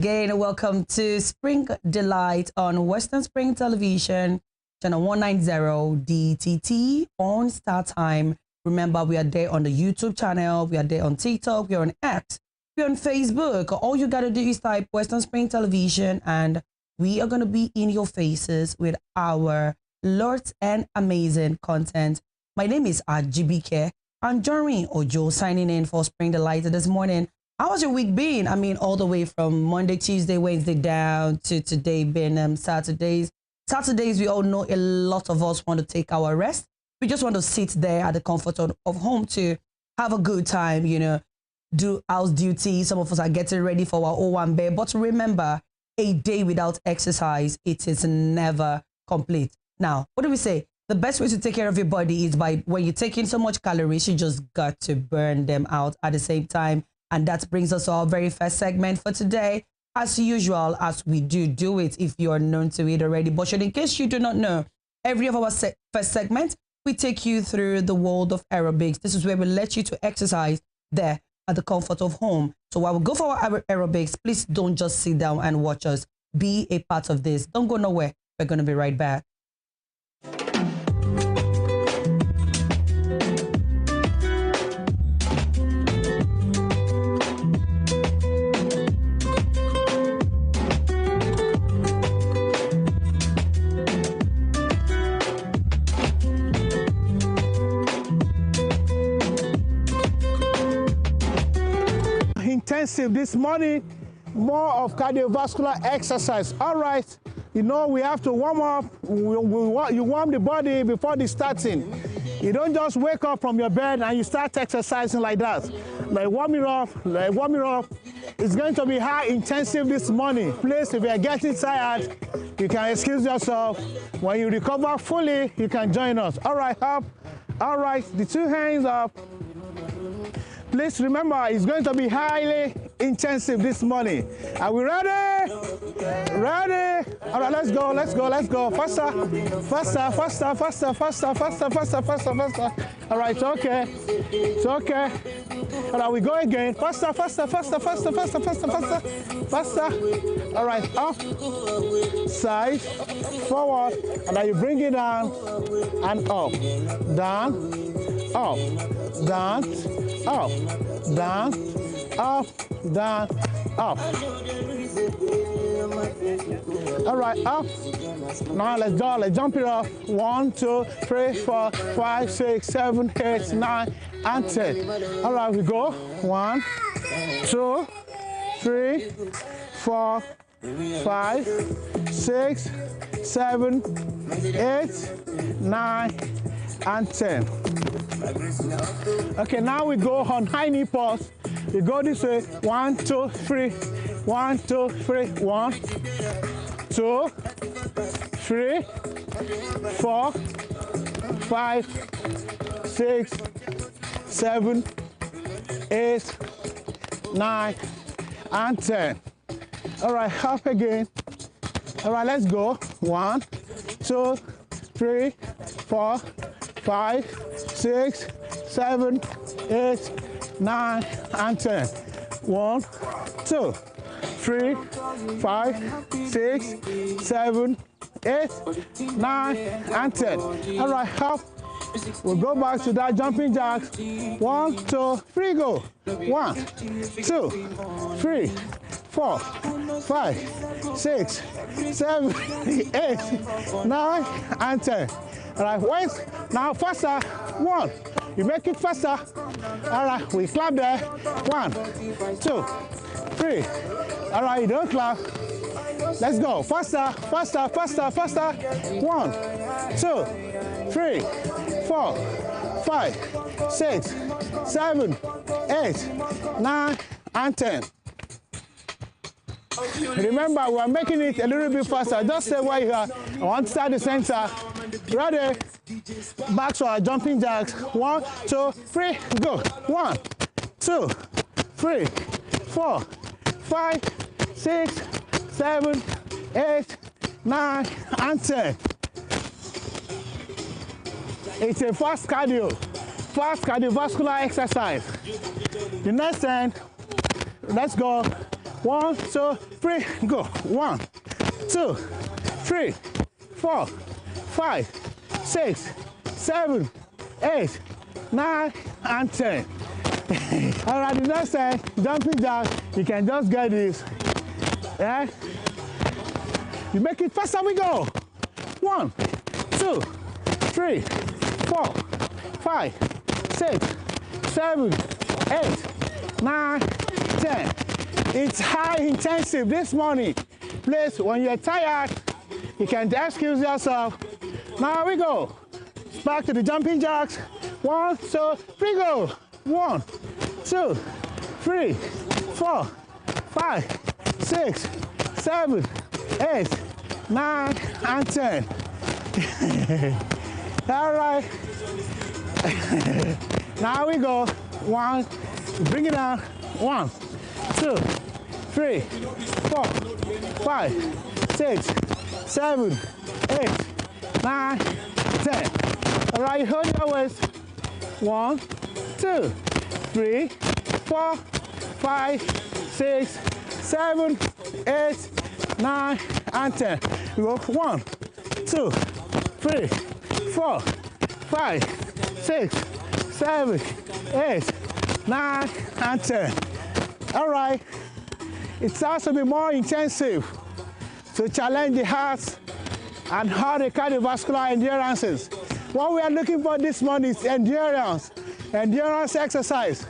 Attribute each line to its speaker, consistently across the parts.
Speaker 1: Again, welcome to Spring Delight on Western Spring Television, channel 190 DTT on StarTime. Remember, we are there on the YouTube channel, we are there on TikTok, we are on X, we are on Facebook. All you got to do is type Western Spring Television and we are going to be in your faces with our lots and amazing content. My name is GBK. I'm Jeremy Ojo signing in for Spring Delight this morning. How has your week been? I mean, all the way from Monday, Tuesday, Wednesday down to today being Saturdays. Saturdays, we all know a lot of us want to take our rest. We just want to sit there at the comfort of home to have a good time, you know, do house duty. Some of us are getting ready for our O1 bed. But remember, a day without exercise, it is never complete. Now, what do we say? The best way to take care of your body is by when you're taking so much calories, you just got to burn them out at the same time. And that brings us to our very first segment for today. As usual, as we do it if you are known to it already. But in case you do not know, every of our first segment, we take you through the world of aerobics. This is where we let you to exercise there at the comfort of home. So while we go for our aerobics, please don't just sit down and watch us. Be a part of this. Don't go nowhere. We're going to be right back.
Speaker 2: Intensive this morning, more of cardiovascular exercise. All right, you know, we have to warm up. You warm the body before the starting. You don't just wake up from your bed and you start exercising like that. Like warming up. It's going to be high intensive this morning. Please, if you are getting tired, you can excuse yourself. When you recover fully, you can join us. All right, up. All right, the two hands up. Please remember, it's going to be highly intensive this morning. Are we ready? Ready? All right, let's go. Faster. All right, it's okay. It's okay. All right, we go again. Faster. All right, up, side, forward, and then you bring it down and up, down, up, down, up, down, up, down, up. All right, up. Now let's go. Let's jump it up. 1, 2, 3, 4, 5, 6, 7, 8, 9, and 10. All right, we go. 1, 2, 3, 4, 5, 6, 7, 8, 9, and 10. Okay, now we go on high knee pause. We go this way. 1, 2, 3. 1, 2, 3. 1, 2, 3, 4, 5, 6, 7, 8, 9, and 10. All right, up again. All right, let's go. 1, 2, 3, 4, 5, 6, 7, 8, 9, and 10. 1, 2, 3, 5, 6, 7, 8, 9, and 10. All right, up. We'll go back to that jumping jacks. 1, 2, 3, go. 1, 2, 3, 4, 5, 6, 7, 8, 9, and 10. All right, wait. Now faster. 1. You make it faster. All right, we clap there. 1, 2, 3. All right, you don't clap. Let's go. Faster. 1, 2, 3, 4, 5, 6, 7, 8, 9, and 10. Remember, we are making it a little bit faster. Just stay where you are. I want to start the center. Ready? Back to our jumping jacks. 1, 2, 3, go. 1, 2, 3, 4, 5, 6, 7, 8, 9, and 10. It's a fast cardiovascular exercise. The next hand, let's go. 1, 2, 3, go. 1, 2, 3, 4, 5, 6, 7, 8, 9, and 10. All right, the next time, jumping jack, you can just get this. Yeah? You make it faster, we go. 1, 2, 3, 4, 5, 6, 7, 8, 9, 10. It's high intensive this morning. Please, when you're tired, you can excuse yourself. Now we go. Back to the jumping jacks. 1, 2, 3, go. 1, 2, 3, 4, 5, 6, 7, 8, 9, and 10. All right. Now we go. 1, bring it down. 1, 2, 3, 4, 5, 6, 7, 8, 9, 10. All right, hold your waist. 1, 2, 3, 4, 5, 6, 7, 8, 9, and 10. We go 1, 2, 3, 4, 5, 6, 7, 8, 9, and 10. All right. It has to be more intensive to challenge the heart and all the cardiovascular endurances. What we are looking for this morning is endurance exercise,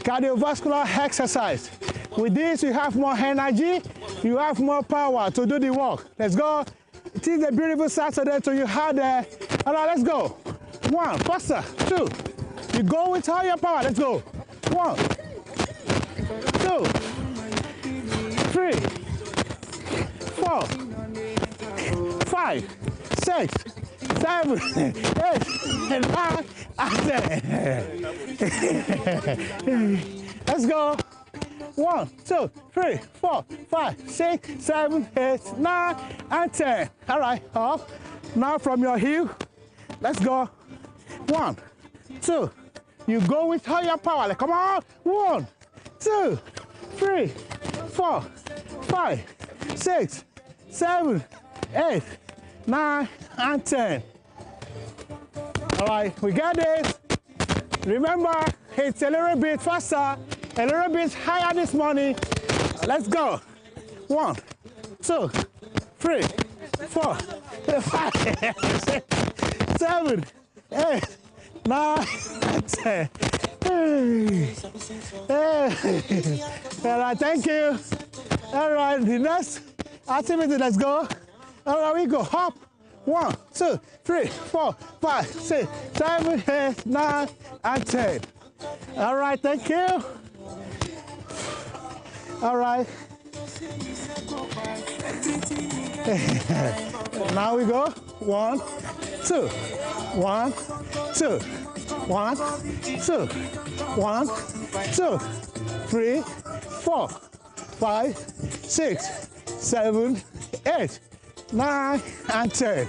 Speaker 2: cardiovascular exercise. With this, you have more energy, you have more power to do the work. Let's go. It is a beautiful Saturday, so you have the. All right, let's go. 1, faster. 2. You go with all your power. Let's go. 1, 2, 3, 4, 5, 6, 7, 8, 9, and 10. Let's go. 1, 2, 3, 4, 5, 6, 7, 8, 9, and 10. All right, up. Now from your heel, let's go. 1, 2. You go with all your power. Like, come on. 1, 2, 3, 4, 5, 6, 7, 8, 9, and 10. All right, we got this. Remember, it's a little bit faster, a little bit higher this morning. Let's go. 1, 2, 3, 4, 5, 6, 7, 8, 9, and 10. All right, thank you. All right, the next activity, let's go. All right, we go. Hop. 1, 2, 3, 4, 5, 6, 7, 8, 9, and 10. All right, thank you. All right. Now we go. 1, 2, 1, 2, 1, 2, 1, 2, 3, 4, 5, 6, 7, 8, 9, and 10.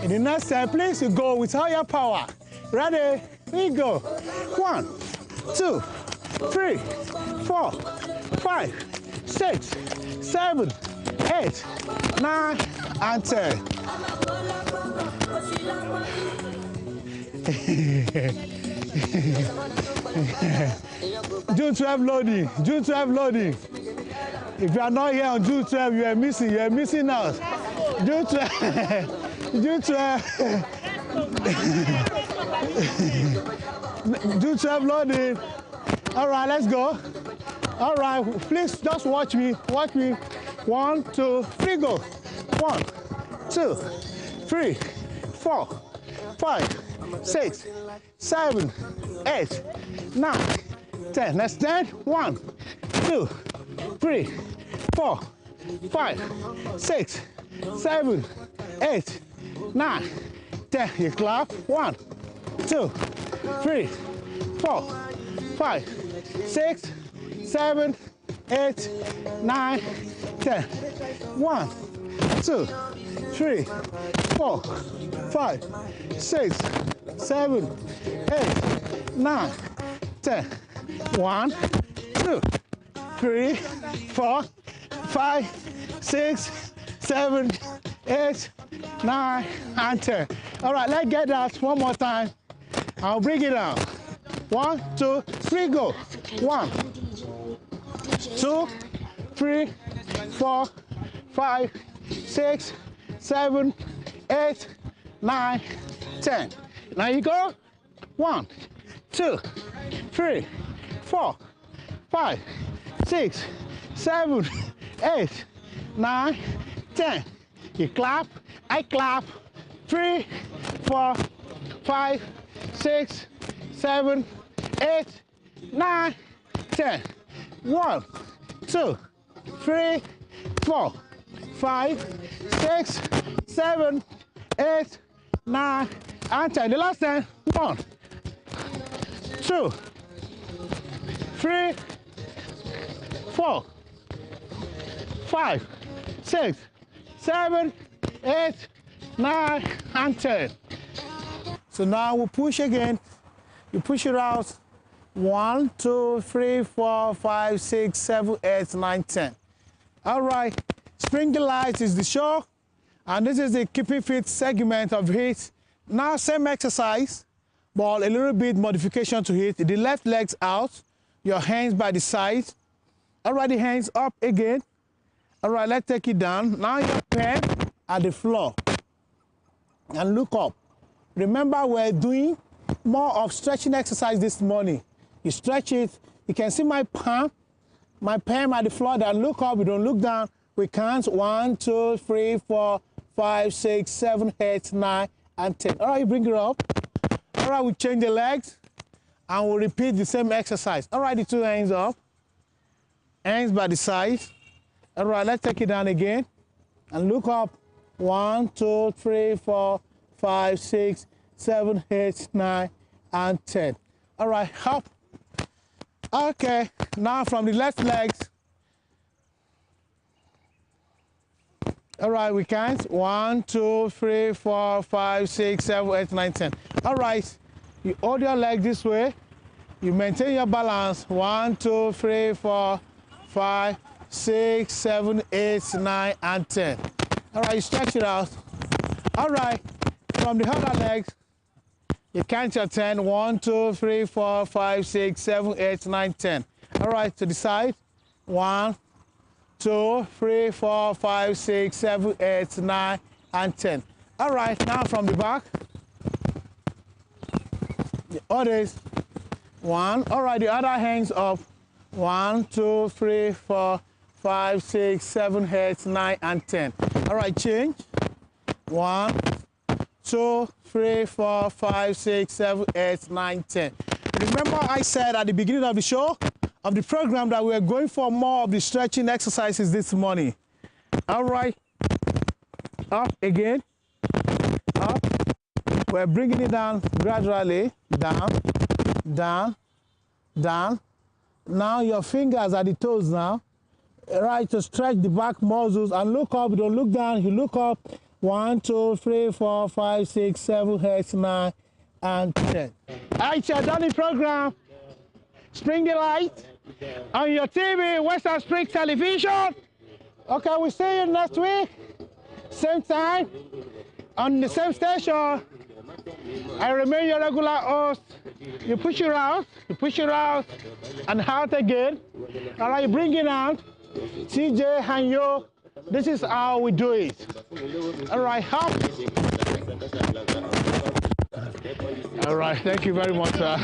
Speaker 2: In the next time, please you go with all your power. Ready? We go. 1, 2, 3, 4, 5, 6, 7, 8, 9, and 10. June 12 loading. June 12 loading. If you are not here on June 12, you are missing. You are missing out. June 12. June 12. June 12 loading. All right, let's go. All right, please just watch me. Watch me. 1, 2, 3, go. 1, 2, 3, 4, 5, 6, 7, 8, 9, 10. Let's stand. 1, 2, 3, 4, 5, 6, 7, 8, 9, 10. You clap. 1, 2, 3, 4, 5, 6, 7, 8, 9, 10. 1, 2, 3, 4, 5, 6, 7, 8, 9, 10. 1, 2, 3, 4, 5, 6, 7, 8, 9, and 10. All right, let's get that one more time. I'll bring it down. 1, 2, 3, go. 1, 2, 3, 4, 5, 6, 7, 8, 9, 10. Now you go. 1, 2, 3, 4, 5, 6, 7, 8, 9, 10. You clap, I clap. 3, 4, 5, 6, 7, 8, 9, 10. 1, 2, 3, 4, 5, 6, 7, 8, 9, and 10. The last 10. 1, 2, 3, 4, 5, 6, 7, 8, 9, and 10. So now we'll push again. You push it out. 1, 2, 3, 4, 5, 6, 7, 8, 9, 10. All right. Spring Delight is the show, and this is the keeping fit segment of it. Now same exercise, but a little bit modification to it. The left leg's out, your hands by the side. All right, the hands up again. All right, let's take it down. Now your pen at the floor and look up. Remember, we're doing more of stretching exercise this morning. You stretch it. You can see my palm, my pen at the floor. Then look up. We don't look down. We count 1, 2, 3, 4, 5, 6, 7, 8, 9, and 10. All right, you bring it up. All right, we change the legs and we'll repeat the same exercise. All right, the two hands up, hands by the side. All right, let's take it down again and look up. 1, 2, 3, 4, 5, 6, 7, 8, 9, and 10. All right, up. Okay, now from the left legs. All right, we count 1, 2, 3, 4, 5, 6, 7, 8, 9, 10. All right, you hold your leg this way. You maintain your balance. 1, 2, 3, 4, 5, 6, 7, 8, 9, and 10. All right, you stretch it out. All right, from the other legs, you count your 10. 1, 2, 3, 4, 5, 6, 7, 8, 9, 10. All right, to the side. 1, 2, 3, 4, 5, 6, 7, 8, 9, and 10. All right, now from the back. The others. 1. All right, the other hands up. 1, 2, 3, 4, 5, 6, 7, 8, 9, and 10. All right, change. 1, 2, 3, 4, 5, 6, 7, 8, 9, 10. Remember I said at the beginning of the show, of the program, that we're going for more of the stretching exercises this morning. All right. Up again. Up. We're bringing it down gradually. Down, down, down. Now your fingers are the toes now. All right, to stretch the back muscles and look up. You don't look down, you look up. 1, 2, 3, 4, 5, 6, 7, 8, 9, and 10. All right, you're done the program. Spring Delight on your TV, Western Spring Television. Okay, we'll see you next week. Same time, on the same station. I remain your regular host. You push it out, and out again. All right, you bring it out. TJ and you, this is how we do it. All right, hop. All right, thank you very much, sir.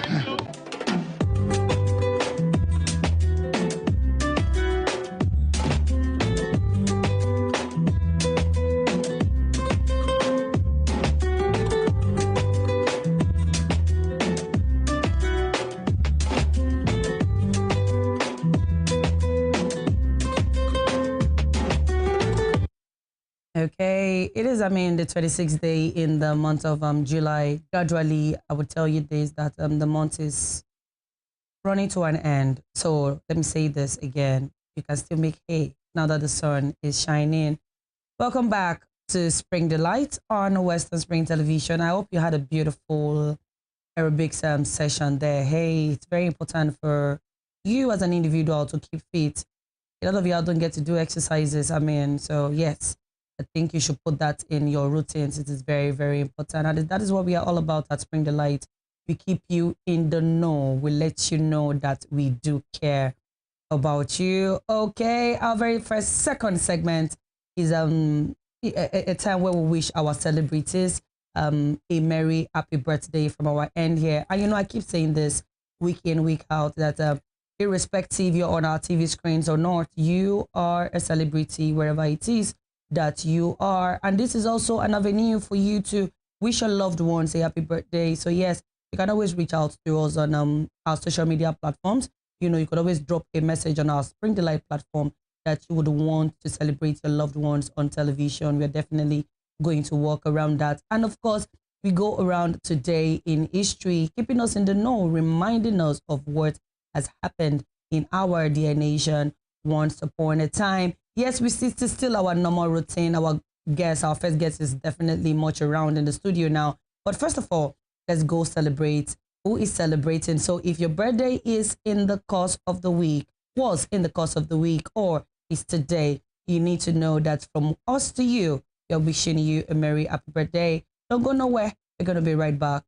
Speaker 1: Okay, it is, the 26th day in the month of July. Gradually, I would tell you this, that the month is running to an end. So let me say this again. you can still make hay now that the sun is shining. Welcome back to Spring Delight on Western Spring Television. I hope you had a beautiful aerobics session there. Hey, it's very important for you as an individual to keep fit. A lot of y'all don't get to do exercises. I mean, so yes, I think you should put that in your routines. It is very, very important. And that is what we are all about at Spring Delight. We keep you in the know. We let you know that we do care about you. Okay, our very first second segment is a time where we wish our celebrities a merry happy birthday from our end here. And you know, I keep saying this week in, week out, that irrespective you're on our TV screens or not, you are a celebrity wherever it is that you are. And this is also an avenue for you to wish your loved ones a happy birthday. So yes, you can always reach out to us on our social media platforms. You know, you could always drop a message on our Spring Delight platform that you would want to celebrate your loved ones on television. We're definitely going to work around that. And of course, we go around today in history, keeping us in the know, reminding us of what has happened in our dear nation once upon a time. Yes, we see still our normal routine. Our first guest is definitely much around in the studio now. But first of all, let's go celebrate who is celebrating. So if your birthday is in the course of the week, was in the course of the week, or is today, you need to know that from us to you, we're wishing you a merry happy birthday. Don't go nowhere. We're going to be right back.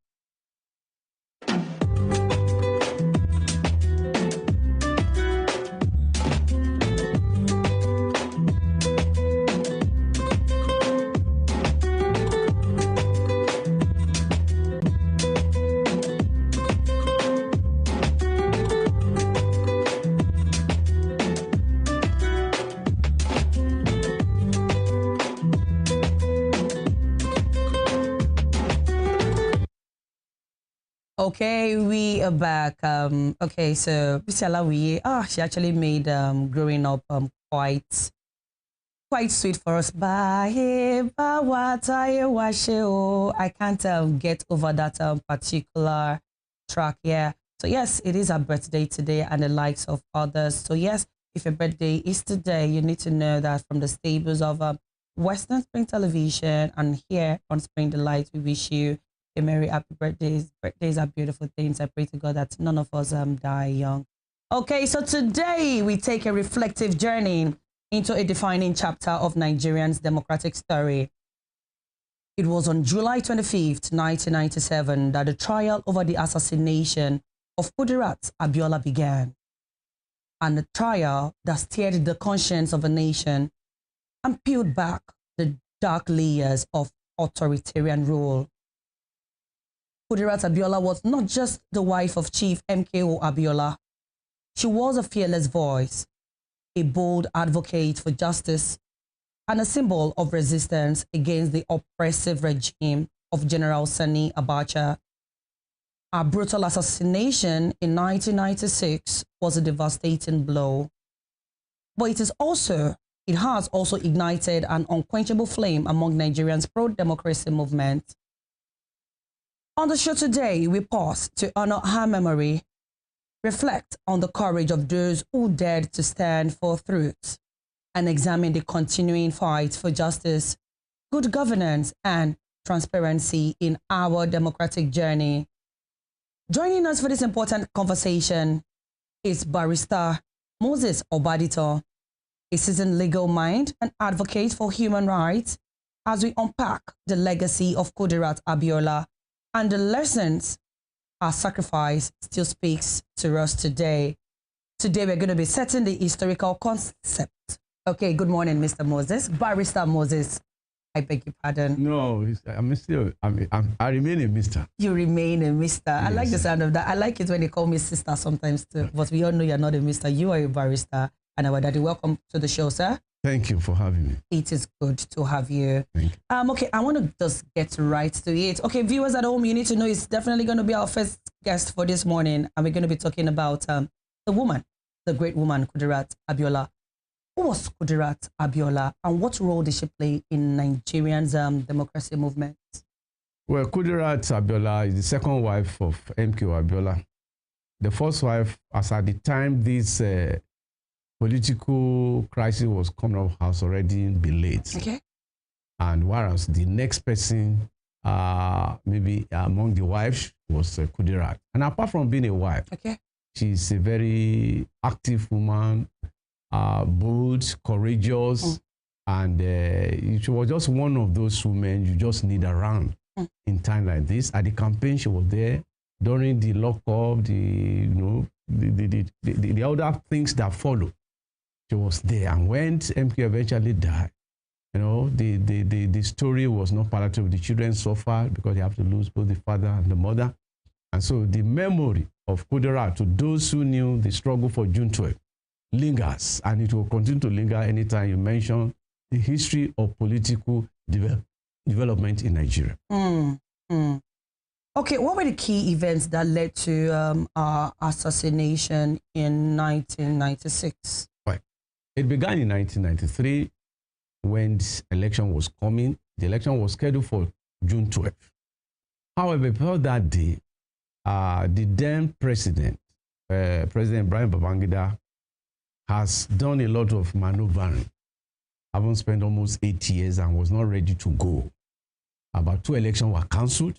Speaker 1: Okay, we are back. Okay, so Bisalawi, she actually made growing up quite sweet for us. I can't get over that particular track. Yeah. So yes, it is our birthday today and the likes of others. So yes, if your birthday is today, you need to know that from the stables of Western Spring Television and here on Spring Delight, we wish you a merry happy birthdays. Birthdays are beautiful things. I pray to God that none of us die young. Okay, so today we take a reflective journey into a defining chapter of Nigerians' democratic story. It was on July 25th, 1997, that the trial over the assassination of Kudirat Abiola began. And a trial that stirred the conscience of a nation and peeled back the dark layers of authoritarian rule. Kudirat Abiola was not just the wife of Chief MKO Abiola. She was a fearless voice, a bold advocate for justice, and a symbol of resistance against the oppressive regime of General Sani Abacha. Her brutal assassination in 1996 was a devastating blow. But it has also ignited an unquenchable flame among Nigerians' pro-democracy movement. On the show today, we pause to honor her memory, reflect on the courage of those who dared to stand for truth, and examine the continuing fight for justice, good governance, and transparency in our democratic journey. Joining us for this important conversation is Barrister Moses Obadito, a seasoned legal mind and advocate for human rights, as we unpack the legacy of Kudirat Abiola and the lessons our sacrifice still speaks to us today. Today, we're going to be setting the historical concept. Okay, good morning, Mr. Moses. Barrister Moses, I beg your pardon.
Speaker 2: No, I remain a mister.
Speaker 1: You remain a mister. Yes. I like the sound of that. I like it when they call me sister sometimes too, but we all know you're not a mister. You are a barrister. And our daddy, welcome to the show, sir.
Speaker 2: Thank you for having me.
Speaker 1: It is good to have you.
Speaker 2: Thank you.
Speaker 1: Okay, I want to just get right to it. Okay, viewers at home, you need to know it's definitely going to be our first guest for this morning. And we're going to be talking about the woman, the great woman, Kudirat Abiola. Who was Kudirat Abiola and what role did she play in Nigerians' democracy movement?
Speaker 2: Well, Kudirat Abiola is the second wife of MKO Abiola. The first wife, as at the time this
Speaker 3: political crisis was coming up has already been late.
Speaker 1: Okay.
Speaker 3: And whereas the next person, maybe among the wives, was Kudirat. And apart from being a wife,
Speaker 1: okay,
Speaker 3: she's a very active woman, bold, courageous, and she was just one of those women you just need around in time like this. At the campaign, she was there. During the lockup, the other things that followed, she was there. And when MK eventually died, the story was not palatable. The children suffered because they have to lose both the father and the mother. And so the memory of Kudirat to those who knew the struggle for June 12 lingers, and it will continue to linger anytime you mention the history of political development in Nigeria.
Speaker 1: Okay, what were the key events that led to our assassination in 1996?
Speaker 3: Right. It began in 1993 when the election was coming. The election was scheduled for June 12th. However, before that day, the then president, President Ibrahim Babangida, has done a lot of maneuvering. Having spent almost 8 years and was not ready to go. About 2 elections were cancelled.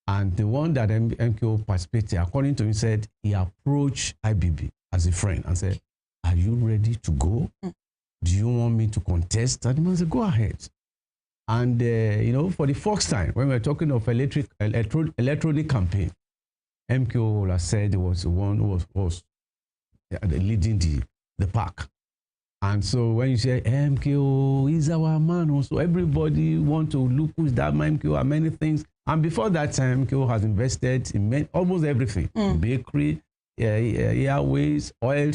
Speaker 3: And the one that MKO participated, according to him, said he approached IBB as a friend and said, "Are you ready to go? Do you want me to contest?" And the man said, "Go ahead." And, for the first time, when we're talking of electronic campaign, MKO said he was the one who was leading the pack. And so when you say MKO is our man, also everybody want to look who's that man, MKO, and many things. And before that time, MKO has invested in almost everything. Bakery, airways, oil,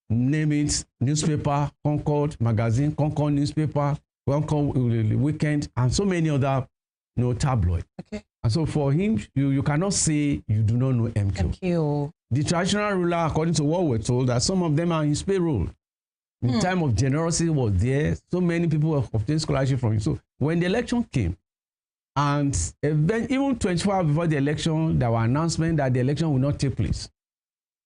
Speaker 3: name it, newspaper, Concord magazine, Concord newspaper, Concord Weekend, and so many other tabloid. Okay. And so for him, you cannot say you do not know MKO. The traditional ruler, according to what we're told, that some of them are in his payroll. In time of generosity was there. So many people have obtained scholarship from him. So when the election came, and even 24 hours before the election, there were announcements that the election will not take place.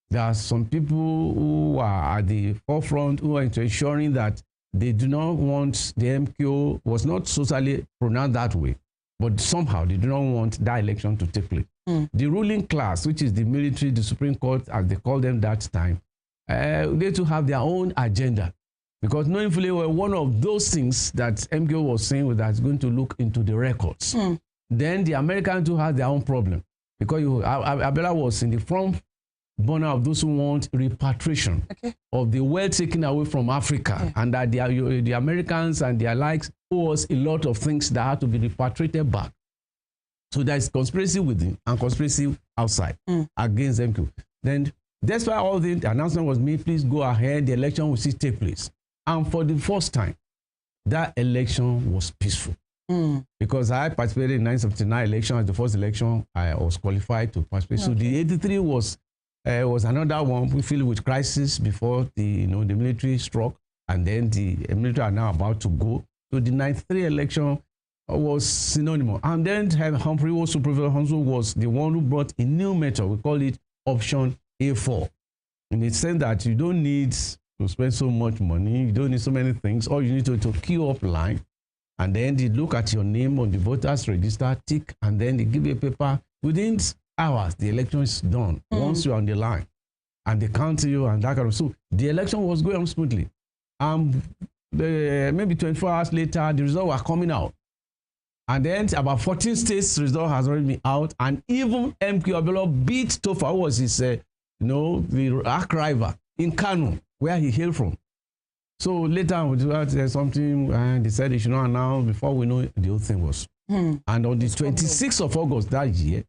Speaker 3: There are some people who are at the forefront who are ensuring that they do not want the MKO, was not socially pronounced that way, but somehow they do not want that election to take place. The ruling class, which is the military, the Supreme Court, as they called them that time, they too have their own agenda. Because knowing fully well, one of those things that MKO was saying was that's going to look into the records. Then the Americans too have their own problem. Because Abiola was in the front burner of those who want repatriation of the wealth taken away from Africa. And that the Americans and their likes was a lot of things that had to be repatriated back. So there is conspiracy within and conspiracy outside against MKO. Then that's why all the announcement was made, please go ahead, the election will still take place. And for the first time, that election was peaceful. Because I participated in 1979 election as the first election I was qualified to participate. So the 83 was another one we filled with crisis before the military struck, and then the military are now about to go. So the 93 election was synonymous. And then Humphrey was the one who brought a new method. We call it option A4. In the sense that you don't need to spend so much money, you don't need so many things. All you need to queue up line, and then they look at your name on the voters register, tick, and then they give you a paper. Within hours, the election is done. Once you're on the line, and they count you and that kind of. So the election was going on smoothly. Maybe 24 hours later, the results were coming out. And then about 14 states result has already been out, and even MK Abiola beat Tofa, who was his, the arch rival in Kano, where he hailed from. So later, we did something, and they said they should not announce before we know the whole thing was. And on the 26th of August that year,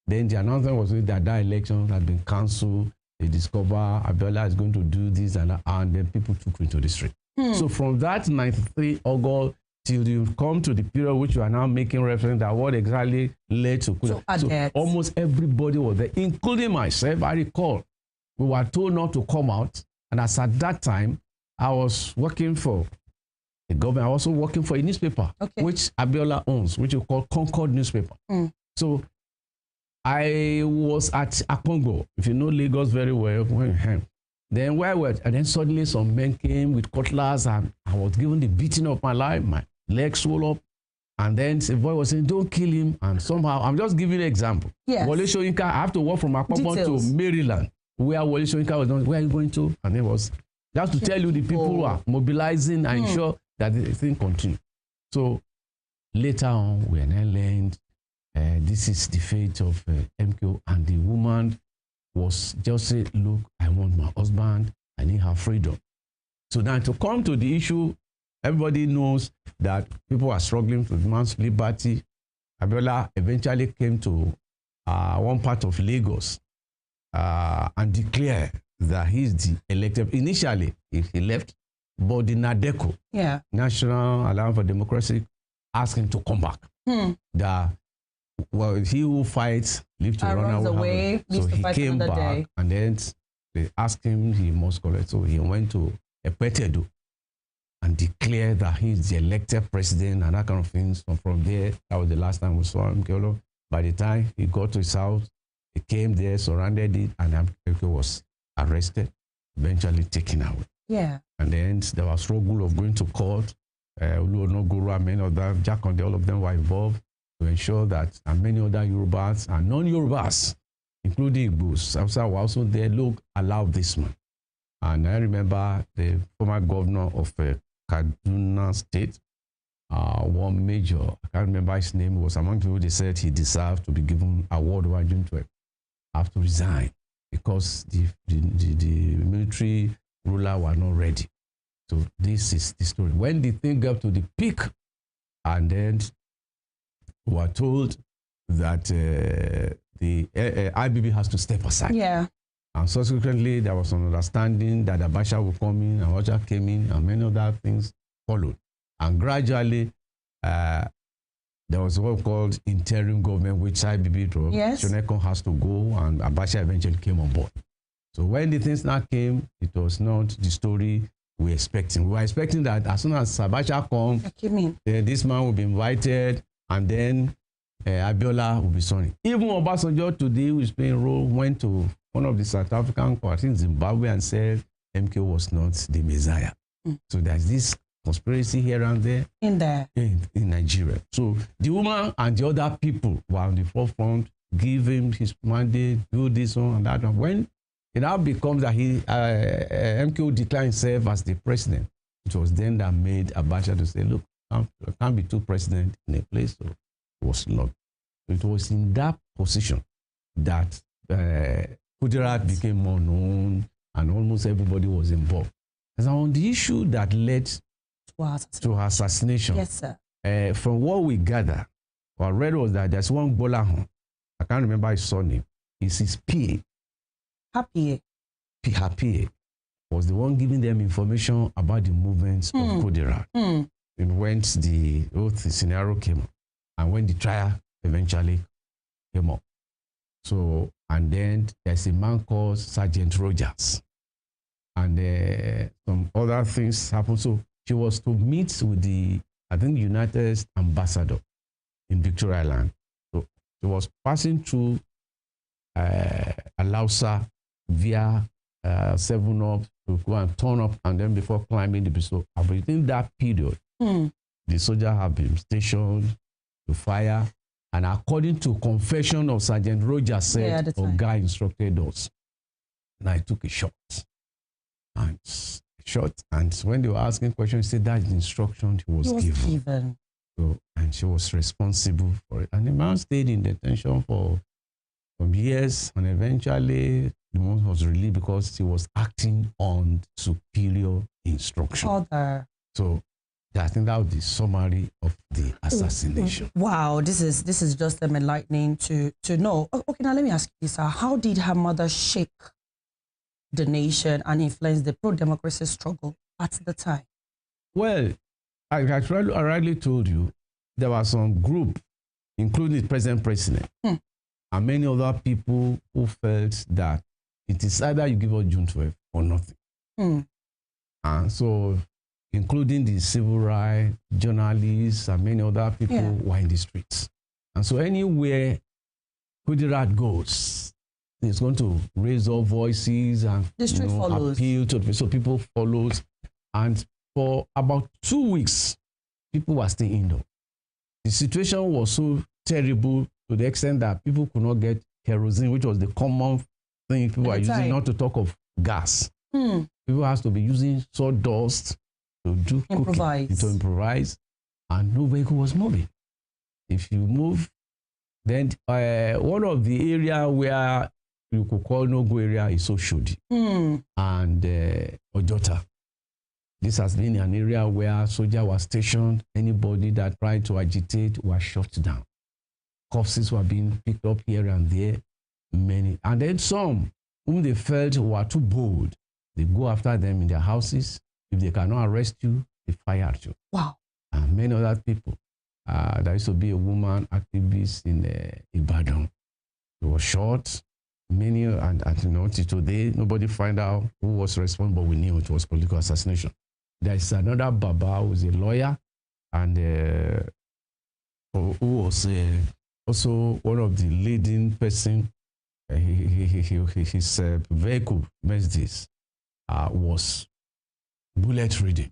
Speaker 3: then the announcement was that election had been cancelled. They discover Abiola is going to do this and that, and then people took into the street. So from that 93 August till you come to the period which you are now making reference that what exactly led to Kuda. So almost everybody was there, including myself. I recall we were told not to come out. And as at that time, I was working for the government. I was also working for a newspaper, which Abiola owns, which we call Concord newspaper. So I was at Akongo. If you know Lagos very well, Then and then suddenly some men came with cutlass, and I was given the beating of my life. My legs swelled up. And then the boy was saying, don't kill him. And somehow, I'm just giving you an example.
Speaker 1: Yes.
Speaker 3: Wole Soyinka, I have to walk from Akpabon to Maryland, where Wole Soyinka was done. Where are you going to? And it was just to tell you the people who are mobilizing and ensure that the thing continues. So later on, we then learned this is the fate of MKO. And the woman was just saying, look, I want my husband. I need her freedom. So now to come to the issue, everybody knows that people are struggling for man's liberty. Abiola eventually came to one part of Lagos and declared that he's the elected. Initially, he left, but the NADECO, National Alliance for Democracy, asked him to come back. That, well, he who fights live to run away. So he came back, and then they asked him he must collect. So he went to Epetedo and declared that he's the elected president and that kind of things. So from there, that was the last time we saw him. By the time he got to his house, he came there, surrounded it, and he was arrested, eventually taken away.
Speaker 1: Yeah.
Speaker 3: And then there was struggle of going to court. Uluonogoro and many other, Jack and all of them were involved to ensure that, and many other Yorubas and non-Yorubas, including Igbos, were also there. Look, allow this man. And I remember the former governor of Kaduna State, one major, I can't remember his name, was among people they said he deserved to be given award over June 12th. Have to resign because the military ruler were not ready. So this is the story. When the thing got to the peak, and then we were told that the IBB has to step aside.
Speaker 1: Yeah.
Speaker 3: And subsequently, there was an understanding that Abacha would come in, and Abacha came in, and many other things followed. And gradually, there was what called interim government, which IBB told Shonekon has to go, and Abacha eventually came on board. So when the things now came, it was not the story we were expecting. We were expecting that as soon as Abacha comes, this man will be invited, and then Abiola will be sorry. Even Obasanjo today, who is playing a role, went to one of the South African courts in Zimbabwe and said MK was not the Messiah. So there's this conspiracy here and there in Nigeria. So the woman and the other people were on the forefront, give him his mandate, do this one and that one. When it now becomes that MK declared himself as the president, it was then that made Abacha to say, look, there can't be two presidents in a place. So it was not. It was in that position that Kudirat became more known and almost everybody was involved. And on the issue that led to her assassination,
Speaker 1: yes, sir.
Speaker 3: From what we gather, what I read was that there's one Bolahon, I can't remember his surname, it's his PA.
Speaker 1: Happy
Speaker 3: was the one giving them information about the movements of Kudirat. And when the scenario came up, and when the trial eventually came up. So, and then there's a man called Sergeant Rogers. And some other things happened. So she was to meet with the, I think, United States ambassador in Victoria Island. So she was passing through Alausa via 7-Up to go and turn up, and then before climbing the pistol. Within that period, the soldiers have been stationed to fire. And according to confession of Sergeant Rogers said, a guy instructed us. And I took a shot. And when they were asking questions, he said that the instruction he was given. So, and she was responsible for it. And the man stayed in detention for some years, and eventually the man was released because he was acting on superior instruction. So I think that was the summary of the assassination.
Speaker 1: Wow, this is just enlightening to know. Okay, now let me ask you, sir. How did her mother shake the nation and influence the pro-democracy struggle at the time?
Speaker 3: Well, I rightly told you, there was some group, including the present president, and many other people who felt that it is either you give us June 12th or nothing. And so, including the civil rights, journalists, and many other people were in the streets. And so anywhere Kudirat goes, is going to raise up voices and
Speaker 1: the street follows.
Speaker 3: appeal to, so people follows. And for about 2 weeks, people were still indoors. The situation was so terrible to the extent that people could not get kerosene, which was the common thing people were using, not to talk of gas. People has to be using sawdust to do cooking, to improvise, and no vehicle was moving. If you move, then one of the area where you could call no-go area is Oshodi and Ojota. This has been an area where soldiers were stationed. Anybody that tried to agitate was shot down. Corpses were being picked up here and there, many. And then some whom they felt were too bold, they go after them in their houses. If they cannot arrest you, they fire at you.
Speaker 1: Wow.
Speaker 3: And many other people. There used to be a woman activist in Ibadan. She was shot. Many, and you know, today, nobody find out who was responsible, but we knew it was political assassination. There is another Baba who is a lawyer and who was also one of the leading person. His vehicle, Mercedes, was bullet reading,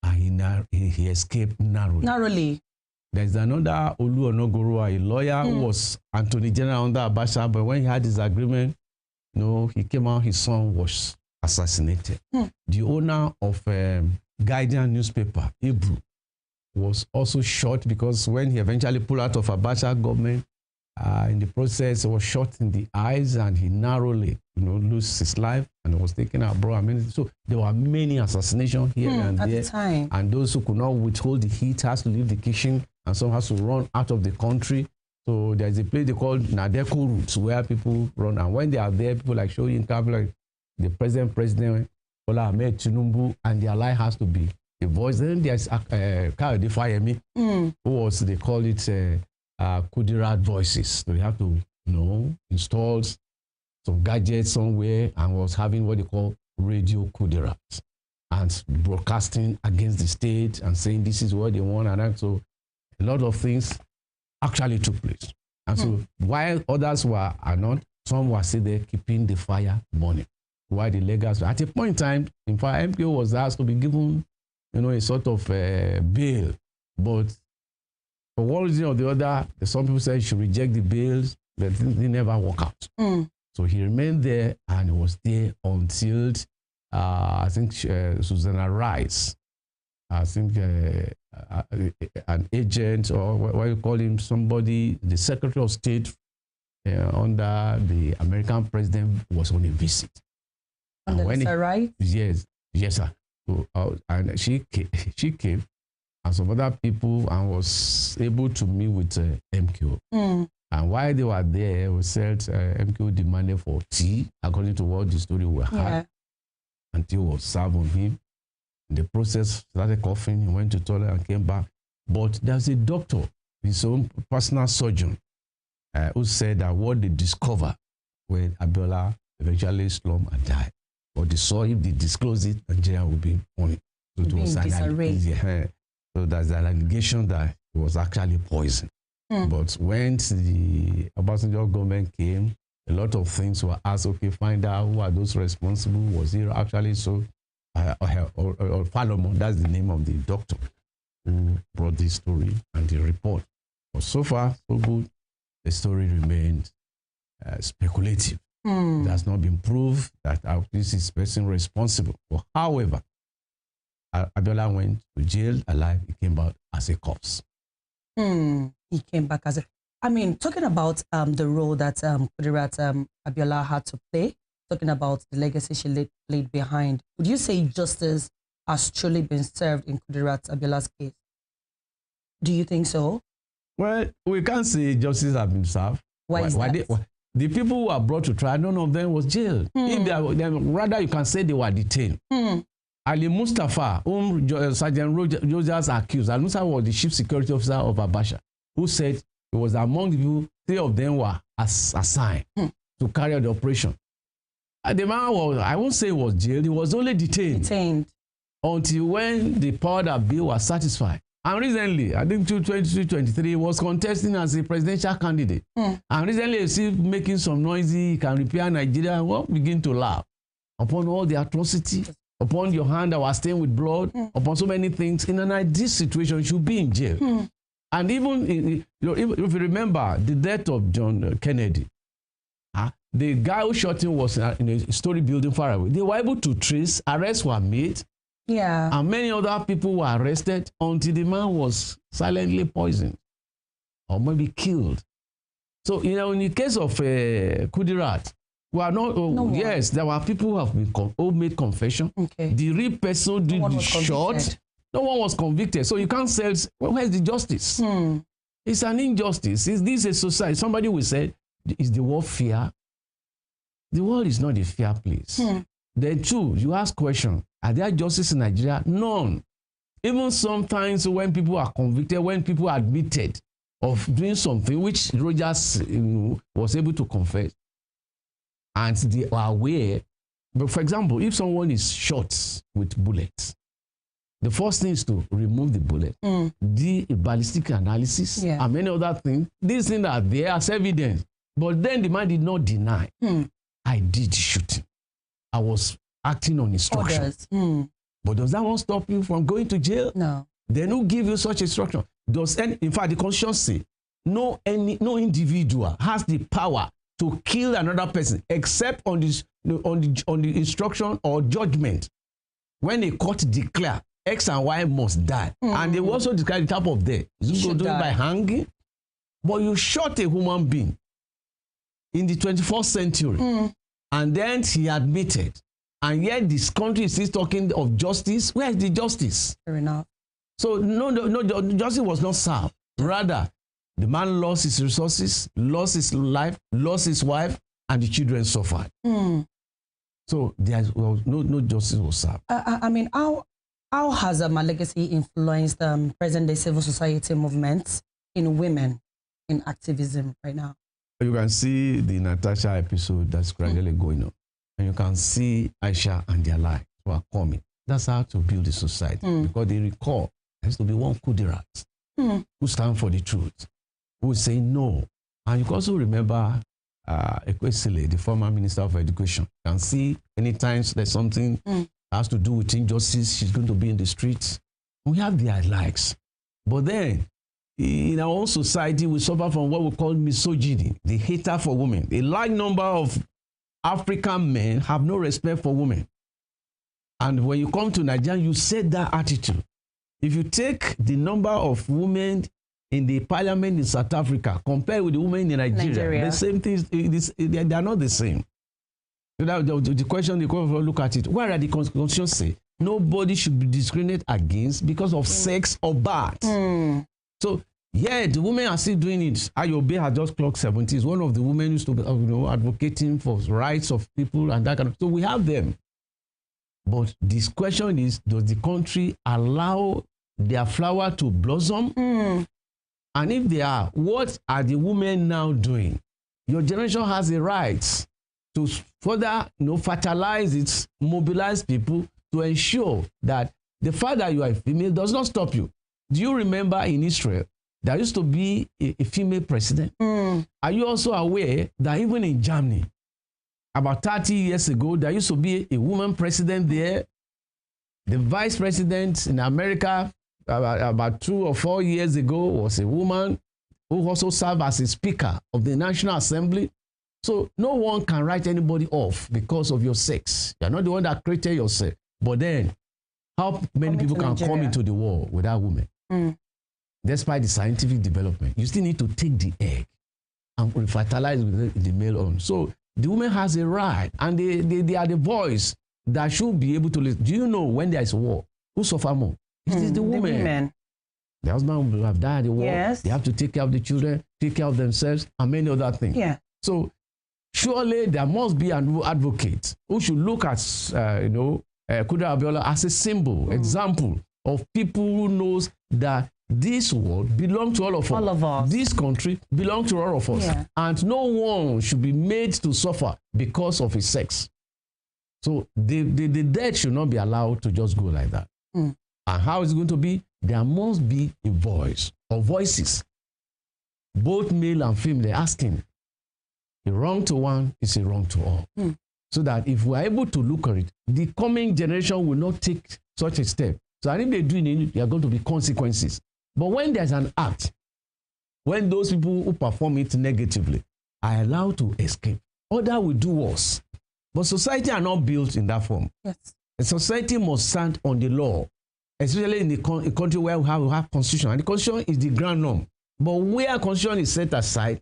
Speaker 3: and he escaped narrowly. There's another Olu Onogorua, a lawyer who was Attorney General under Abacha, but when he had his agreement, he came out, his son was assassinated. The owner of Guardian newspaper, Hebrew, was also shot because when he eventually pulled out of Abacha government, in the process, he was shot in the eyes and he narrowly, lost his life and was taken abroad. I mean, so there were many assassinations here and there. At the time. And those who could not withhold the heat has to leave the kitchen and some has to run out of the country. So there's a place they call Nadeko routes where people run. And when they are there, people like Soyinka, like the President Bola Ahmed Tinubu, and their line has to be the voice. Then there's Kayode Fayemi, who was, they call it Kudirat voices. So you have to, install some gadgets somewhere and was having what they call radio Kudirat and broadcasting against the state and saying this is what they want. And so a lot of things actually took place. And so while others were not, some were still there keeping the fire burning. While the legacy, at a point in time, in fact, MPO was asked to be given, a sort of bail. But for one reason or the other, some people said he should reject the bails, but they never work out. So he remained there and was there until, I think, Susanna Rice, I think an agent, or what you call him, somebody, the Secretary of State under the American president was on a visit.
Speaker 1: And when right?
Speaker 3: Yes, sir. So, and she came, and some other people, and was able to meet with MQ. And while they were there, we said MQ demanded for tea, according to what the story we had. And tea was served on him. The process started coughing. He went to the toilet and came back. But there's a doctor, his own personal surgeon, who said that what they discovered when Abiola eventually slumped and died. But they saw if they disclose it, Nigeria would be on it. So it was so there's an allegation that it was actually poison. But when the Obasanjo government came, a lot of things were asked, okay, find out who are those responsible. Was it actually so? Or Falomon, that's the name of the doctor who brought this story and the report. But so far, so good. The story remains speculative. It has not been proved that this is person responsible. But however, Abiola went to jail alive. He came out as a corpse.
Speaker 1: He came back as a... I mean, talking about the role that Kudirat Abiola had to play, talking about the legacy she laid behind, would you say justice has truly been served in Kudirat Abiola's case? Do you think so?
Speaker 3: Well, we can't say justice has been served.
Speaker 1: Why is that?
Speaker 3: The people who were brought to trial, none of them was jailed. Rather, you can say they were detained. Ali Mustafa, whom Sergeant Rogers accused, Ali Mustafa was the chief security officer of Abacha, who said he was among the people, 3 of them were assigned to carry out the operation. The man was, I won't say he was jailed, he was only detained. Until when the powder bill was satisfied. And recently, I think 2023 was contesting as a presidential candidate. And recently, you see making some noisy, can repair Nigeria. Well, begin to laugh upon all the atrocity, upon your hand that was stained with blood, upon so many things. In an ideal situation, you should be in jail. And even, if you remember the death of John Kennedy, the guy who shot him was in a story building far away. They were able to trace, arrests were made, and many other people were arrested until the man was silently poisoned or maybe killed. So, in the case of Kudirat, we are not, yes, there were people who have been who made confession. The real person did the shot. No one was convicted. So you can't say, well, where's the justice? It's an injustice. Is this a society? Somebody will say, is the world fair? The world is not a fair place. Then two, you ask question, are there justice in Nigeria? None. Even sometimes when people are convicted, when people are admitted of doing something which Rogers was able to confess, and they are aware, but for example, if someone is shot with bullets, the first thing is to remove the bullet, the ballistic analysis, and many other things. These things are there as evidence. But then the man did not deny. I did shooting. I was acting on instruction. But does that one stop you from going to jail?
Speaker 1: No.
Speaker 3: Then who give you such instruction? In fact, the Constitution say no individual has the power to kill another person except on the instruction or judgment. When a court declare X and Y must die, and they also describe the type of death. You go do it by hanging, but you shot a human being in the 21st century, and then he admitted, and yet this country is still talking of justice. Where is the justice?
Speaker 1: Fair enough.
Speaker 3: So no, justice was not served. Rather, the man lost his resources, lost his life, lost his wife, and the children suffered. So there was no justice was served.
Speaker 1: I mean, how has my legacy influenced present-day civil society movements in women in activism right now?
Speaker 3: You can see the Natasha episode that's gradually going on. And you can see Aisha and their lives who are coming. That's how to build a society. Because they recall there has to be one Kudirat who stand for the truth, who will say no. And you can also remember Ekwesile, the former Minister of Education. You can see anytime there's something has to do with injustice, she's going to be in the streets. We have their likes. But then, in our own society, we suffer from what we call misogyny, the hater for women. A large number of African men have no respect for women. And when you come to Nigeria, you set that attitude. If you take the number of women in the parliament in South Africa compared with the women in Nigeria. The same things, they are not the same. So the question, the question, look at it. Where are the Constitution say? Nobody should be discriminated against because of sex or birth. So, yeah, the women are still doing it. Ayobe has just clocked 70. Is one of the women used to be, advocating for rights of people and that kind of. So we have them. But this question is, does the country allow their flower to blossom? And if they are, what are the women now doing? Your generation has a right to further fertilize it, mobilize people to ensure that the fact that you are a female does not stop you. Do you remember in Israel, there used to be a female president? Are you also aware that even in Germany, about 30 years ago, there used to be a woman president there? The vice president in America, about 2 or 4 years ago, was a woman who also served as a speaker of the National Assembly. So no one can write anybody off because of your sex. You're not the one that created yourself. But then, how many people can come into the world without women? Despite the scientific development, you still need to take the egg and fertilize with the male on. So the woman has a right, and they are the voice that should be able to listen. Do you know when there is war, who suffer more? It is the woman. The women. The husband will have died in the war. Yes. They have to take care of the children, take care of themselves, and many other things. Yeah. So surely there must be an advocate who should look at, Kudrat Abiola as a symbol, example of people who knows that this world belongs to all of us. All of us. This country belongs to all of us. Yeah. And no one should be made to suffer because of his sex. So the dead should not be allowed to just go like that. And how is it going to be? there must be a voice or voices, both male and female, asking, a wrong to one is a wrong to all. So that if we're able to look at it, the coming generation will not take such a step. So if they do it, there are going to be consequences. But when there's an act, when those people who perform it negatively are allowed to escape, others will do worse. But society are not built in that form.
Speaker 1: Yes.
Speaker 3: A society must stand on the law, especially in a country where we have constitution. And the constitution is the grand norm. But where constitution is set aside,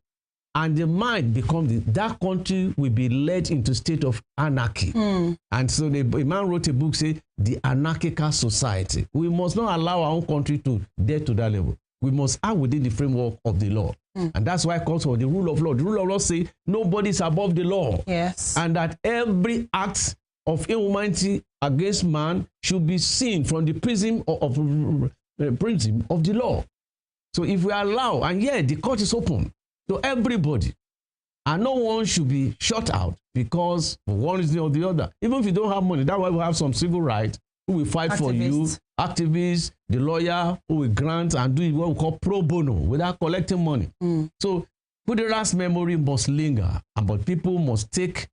Speaker 3: and the mind becomes that country will be led into state of anarchy. And so a man wrote a book saying the anarchical society. We must not allow our own country to get to that level. We must act within the framework of the law. And that's why it calls for the rule of law. The rule of law says nobody is above the law.
Speaker 1: Yes.
Speaker 3: And that every act of inhumanity against man should be seen from the prism of the law. So if we allow, and yet the court is open to everybody, and no one should be shut out because of one reason or the other. Even if you don't have money, that's why we have some civil rights who will fight for you, activists, the lawyer who will grant and do what we call pro bono without collecting money. So Kudera's memory must linger, but people must take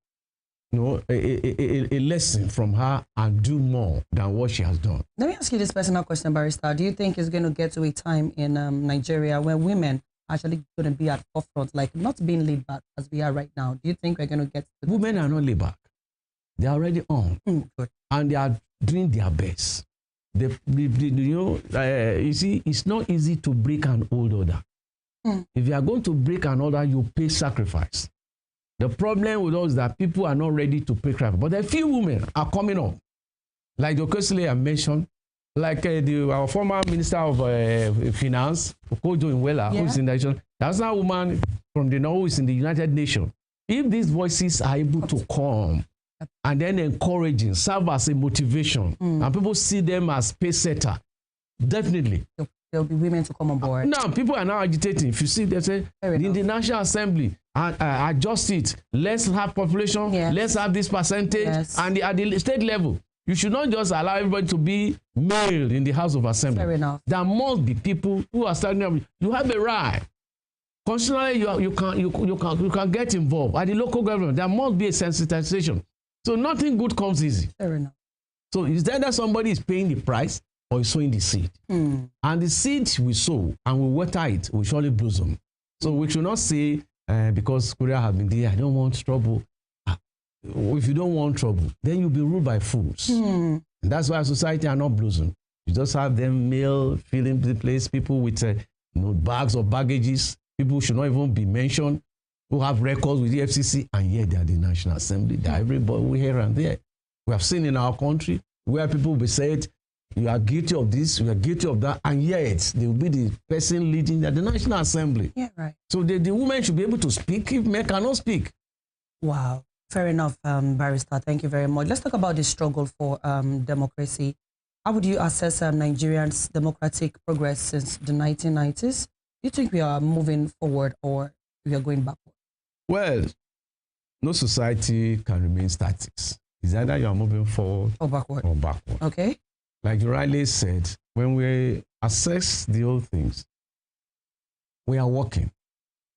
Speaker 3: a lesson from her and do more than what she has done.
Speaker 1: Let me ask you this personal question, Barrister. Do you think it's going to get to a time in Nigeria where women actually going to be at forefront, like not being laid back as we are right now? Do you think we're going to get to
Speaker 3: women are not laid back. They are already on.
Speaker 1: Good.
Speaker 3: And they are doing their best. You see, it's not easy to break an old order. If you are going to break an order, you pay sacrifice. The problem with us is that people are not ready to pay sacrifice. But a few women are coming up. Like the Okesile I mentioned, like our former Minister of Finance, Okojo Iweala, who is in the nation. That's a woman from the North who is in the United Nations. If these voices are able to come and then encouraging, serve as a motivation, and people see them as pace setter, definitely
Speaker 1: there'll be women to come on board.
Speaker 3: Now, people are now agitating. If you see, they say, in the National Assembly, adjust it. Let's have population. Let's have this percentage. And at the state level, you should not just allow everybody to be male in the House of Assembly.
Speaker 1: Fair enough.
Speaker 3: There must be people who are standing up. You have a right. Constitutionally, you can get involved. At the local government, there must be a sensitization. So nothing good comes easy.
Speaker 1: Fair enough.
Speaker 3: So is that somebody is paying the price or is sowing the seed? And the seed we sow and we water it will surely blossom. So we should not say, because Korea has been there, I don't want trouble. If you don't want trouble, then you'll be ruled by fools. And that's why society are not blossoming. You just have them male filling the place, people with bags of baggages. People should not even be mentioned, who have records with the FCC, and yet they are the National Assembly. They are everybody here and there. We have seen in our country where people will be said, you are guilty of this, you are guilty of that, and yet they will be the person leading the National Assembly.
Speaker 1: Yeah, right.
Speaker 3: So the women should be able to speak if men cannot speak.
Speaker 1: Wow. Fair enough, Barrister. Thank you very much. Let's talk about the struggle for democracy. How would you assess Nigerians' democratic progress since the 1990s? Do you think we are moving forward or we are going backward?
Speaker 3: Well, no society can remain static. It's either you are moving forward
Speaker 1: or backward. Okay.
Speaker 3: Like you rightly said, when we assess the old things, we are walking,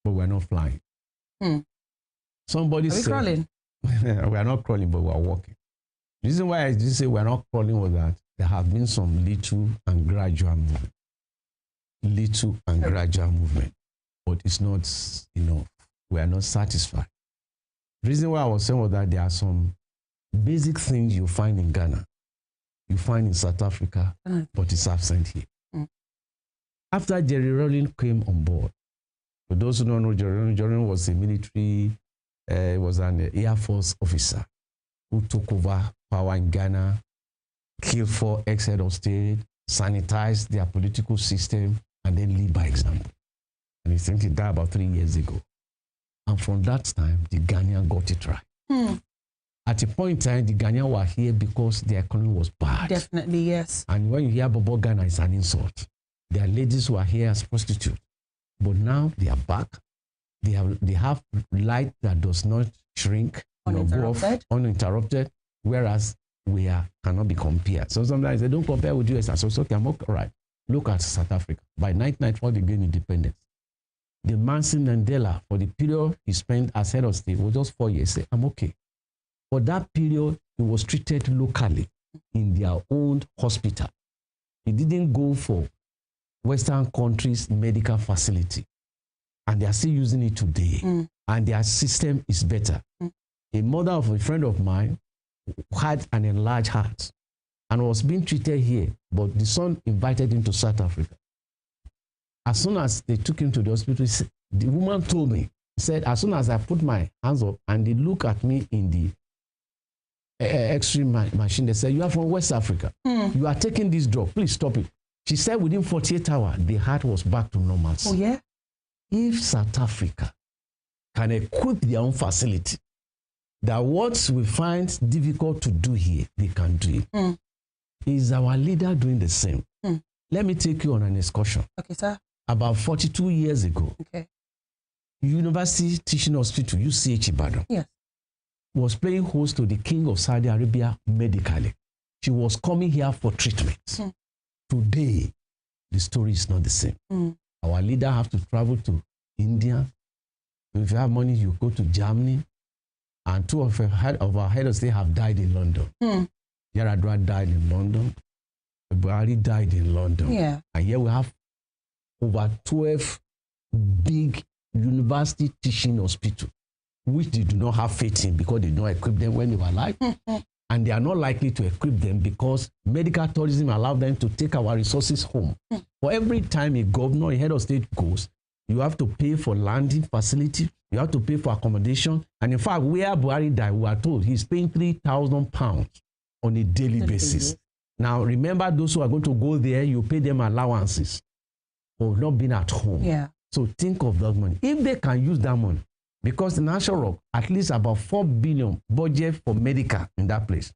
Speaker 3: but we are not flying. Somebody said,
Speaker 1: crawling?
Speaker 3: We are not crawling, but we are walking. The reason why I did say we are not crawling was that there have been some little and gradual movement. But it's not enough. We are not satisfied. The reason why I was saying was that there are some basic things you find in Ghana, you find in South Africa, but it's absent here. After Jerry Rawlings came on board, for those who don't know, Jerry Rawlings was a military, was an Air Force officer who took over power in Ghana, killed 4 ex-head of state, sanitized their political system, and then lead by example. And I think he died about 3 years ago. And from that time, the Ghanaian got it right. At a point in time, the Ghanaians were here because the economy was bad.
Speaker 1: Definitely, yes.
Speaker 3: And when you hear Bobo Ghana, it's an insult. There are ladies who are here as prostitutes. But now they are back. They have light that does not shrink, go off uninterrupted, whereas we cannot be compared. So sometimes they don't compare with US. So okay, I'm all right. Look at South Africa. By 1994, they gained independence. The Manson Mandela, for the period he spent as head of state, was just 4 years. Say, I'm okay. For that period, he was treated locally in their own hospital. He didn't go for Western countries' medical facility. And they are still using it today. And their system is better. A mother of a friend of mine had an enlarged heart and was being treated here, but the son invited him to South Africa. As soon as they took him to the hospital, the woman told me, said, as soon as I put my hands up and they look at me in the X-ray machine, they said, you are from West Africa. You are taking this drug. Please stop it. She said within 48 hours, the heart was back to normal.
Speaker 1: Oh, yeah?
Speaker 3: If South Africa can equip their own facility, that what we find difficult to do here, they can do it. Is our leader doing the same? Let me take you on an excursion.
Speaker 1: Okay, sir.
Speaker 3: About 42 years ago, University Teaching Hospital, UCH Ibadan,
Speaker 1: yes,
Speaker 3: was playing host to the King of Saudi Arabia medically. She was coming here for treatment. Today, the story is not the same. Our leader have to travel to India. If you have money, you go to Germany. And two of our head of state have died in London. Yaradua died in London. Buhari died in London.
Speaker 1: Yeah. And
Speaker 3: here we have over 12 big university teaching hospitals, which they do not have faith in because they don't equip them when they were alive. And they are not likely to equip them because medical tourism allows them to take our resources home. For every time a governor, a head of state goes, you have to pay for landing facility, you have to pay for accommodation. And in fact, where Buhari died, we are told he's paying £3,000 on a daily basis. Now, remember those who are going to go there, you pay them allowances for not being at home.
Speaker 1: Yeah.
Speaker 3: So think of that money. If they can use that money, because in National Rock, at least about 4 billion budget for medical in that place.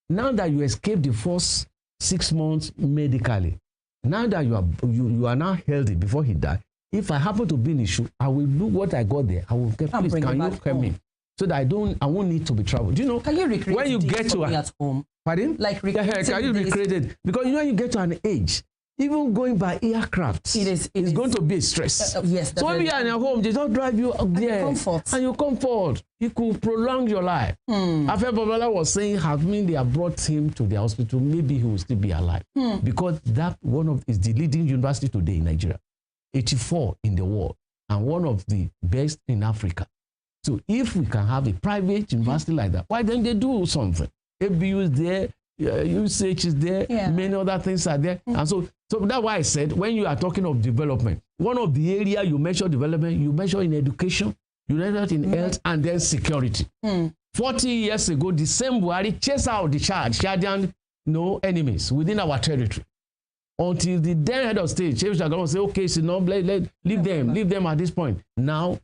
Speaker 3: Now that you escaped the first 6 months medically, now that you are now healthy before he died, if I happen to be in issue, I will do what I got there. I will get, please, can you help me? So that I won't need to be traveled. Do you know? Can you recreate when you get to at home? Pardon? Like recreate. Can you recreate it? Because you know, when you get to an age, even going by aircraft, it's going to be a stress.
Speaker 1: Yes.
Speaker 3: So when you are in your home, they don't drive you up there. And you comfort. It could prolong your life. After Babala was saying, having they have brought him to the hospital, maybe he will still be alive. Because that is the leading university today in Nigeria. 84 in the world, and one of the best in Africa. So if we can have a private university like that, why don't they do something? ABU is there, UCH is there, many other things are there. And so that's why I said, when you are talking of development, one of the area you measure development, you measure in education, you measure in health, and then security. 40 years ago, the same Buhari chased out the Chadian enemies within our territory. Until the then head of state, Chief Shagama say, okay, so no, leave them at this point. Now,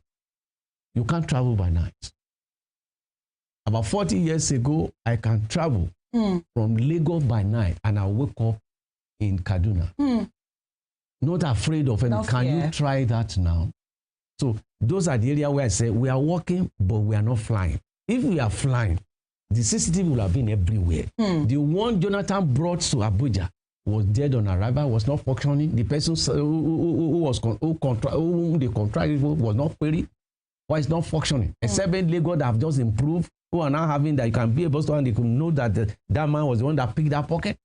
Speaker 3: you can't travel by night. About 40 years ago, I can travel from Lagos by night and I wake up in Kaduna. Not afraid of anything. Can you try that now? So those are the area where I say we are walking, but we are not flying. If we are flying, the CCTV will have been everywhere. The one Jonathan brought to Abuja was dead on arrival, was not functioning. The person who they contracted was not query. Why it's not functioning? Except when Lagos have just improved, who are now having that you can be able to, and they could know that that man was the one that picked that pocket.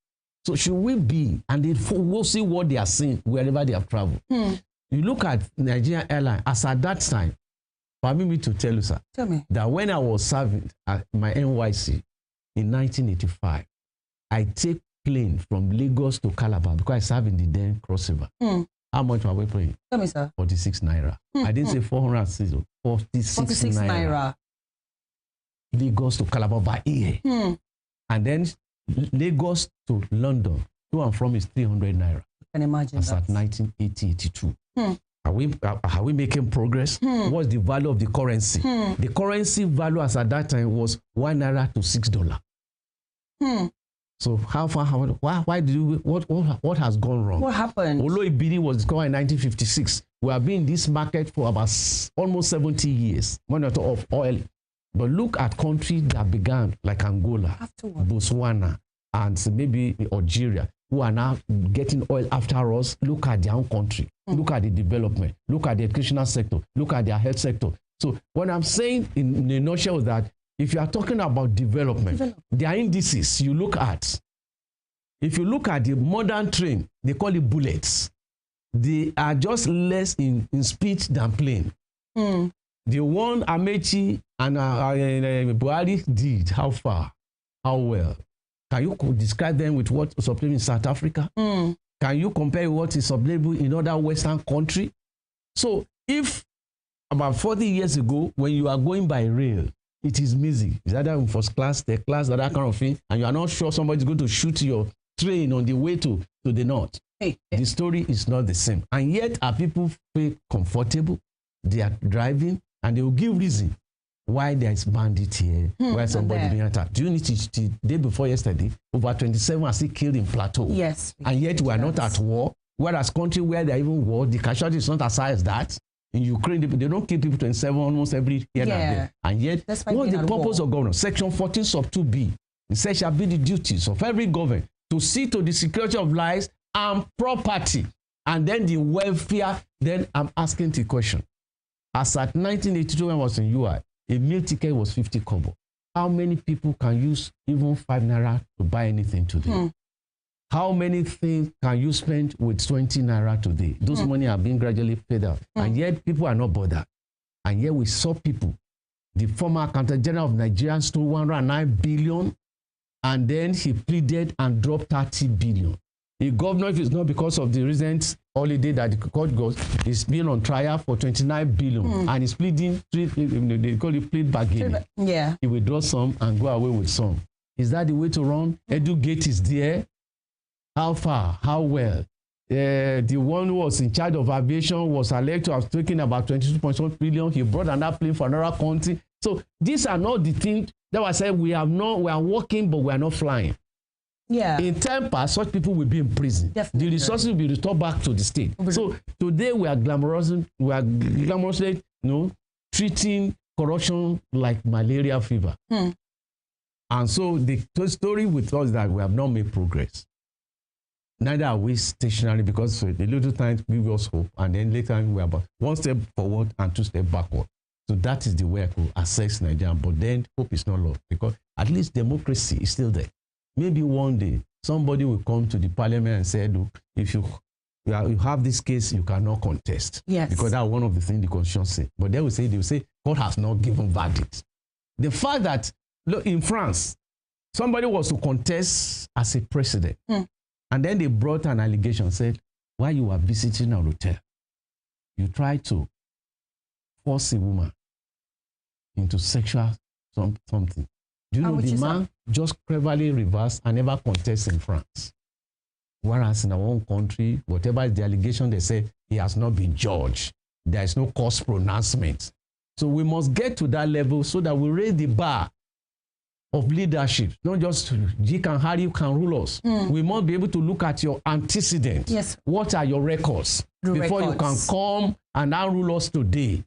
Speaker 3: So should we be, and they will see what they are seeing wherever they have traveled. You look at Nigerian Airlines, as at that time, permit me to tell you, sir, that when I was serving at my NYC in 1985, I take plane from Lagos to Calabar because I serve in the then crossover. How much were we paying?
Speaker 1: Tell me, sir.
Speaker 3: 46 naira. I didn't say 460, 46 naira. Lagos to Calabar by ear. And then Lagos to London, to and from is 300 naira.
Speaker 1: I can imagine
Speaker 3: that. At 1980-82. Are we making progress? What's the value of the currency? The currency value as at that time was 1 naira to $6. So how far? Why did you? What has gone wrong?
Speaker 1: What happened?
Speaker 3: Oloibiri was discovered in 1956. We have been in this market for about almost 70 years. Monitor of oil, but look at countries that began like Angola, Botswana, and maybe Algeria. who are now getting oil after us look at their own country, look at the development, look at the educational sector, look at their health sector. So what I'm saying in a nutshell is that if you are talking about development, there are indices you look at. If you look at the modern train, they call it bullets. They are just less in speed than plane. The one Amechi and Buhari did, how far, how well? Can you describe them with what is available in South Africa? Can you compare what is available in other Western countries? So if about 40 years ago, when you are going by rail, it is easy. It's either in first class, third class, that kind of thing, and you are not sure somebody's going to shoot your train on the way to the north. The story is not the same. And yet our people feel comfortable. They are driving, and they will give reason why there is bandit here, why somebody being attacked. Do you need to, the day before yesterday, over 27 are still killed in Plateau.
Speaker 1: Yes.
Speaker 3: And yet we are not at war. Whereas country where they are even war, the casualty is not as high as that. In Ukraine, they don't kill people 27 almost every year and there. And yet, what's the purpose of government? Section 14 sub 2b. It says shall be the duties of every government to see to the security of lives and property. And then the welfare. Then I'm asking the question. As at 1982 when I was in UI, a meal ticket was 50 kobo. How many people can use even 5 naira to buy anything today? How many things can you spend with 20 naira today? Those money are being gradually paid out. And yet people are not bothered. And yet we saw people. The former Accountant General of Nigeria stole 109 billion. And then he pleaded and dropped 30 billion. The governor, if it's not because of the recent holiday that the court goes, is being on trial for 29 billion. And he's pleading, they call it plead bargaining.
Speaker 1: Yeah.
Speaker 3: He withdraw some and go away with some. Is that the way to run? Edugate is there. How far? How well? The one who was in charge of aviation was alleged to have taken about 22.1 billion. He brought another plane for another country. So these are not the things that I said we are working, but we are not flying.
Speaker 1: Yeah.
Speaker 3: In time past, such people will be in prison.
Speaker 1: Definitely.
Speaker 3: The resources will be returned back to the state. So today we are glamorously, treating corruption like malaria fever. And so the story with us is that we have not made progress. Neither are we stationary, because a little time give us hope, and then later we are about 1 step forward and 2 steps backward. So that is the way I could assess Nigeria. But then hope is not lost, because at least democracy is still there. Maybe one day somebody will come to the parliament and say, look, if you have this case, you cannot contest.
Speaker 1: Yes.
Speaker 3: Because that's one of the things the constitution says. But they will say, God has not given verdict. The fact that, look, in France, somebody was to contest as a president. And then they brought an allegation, said, while you were visiting a hotel, you tried to force a woman into sexual something. Do you know the man just cleverly reversed and never contested in France? Whereas in our own country, whatever is the allegation, they say he has not been judged. There is no cause pronouncement. So we must get to that level so that we raise the bar of leadership, not just G can Harry can rule us. We must be able to look at your antecedents.
Speaker 1: Yes.
Speaker 3: What are your records before you can come and now rule us today?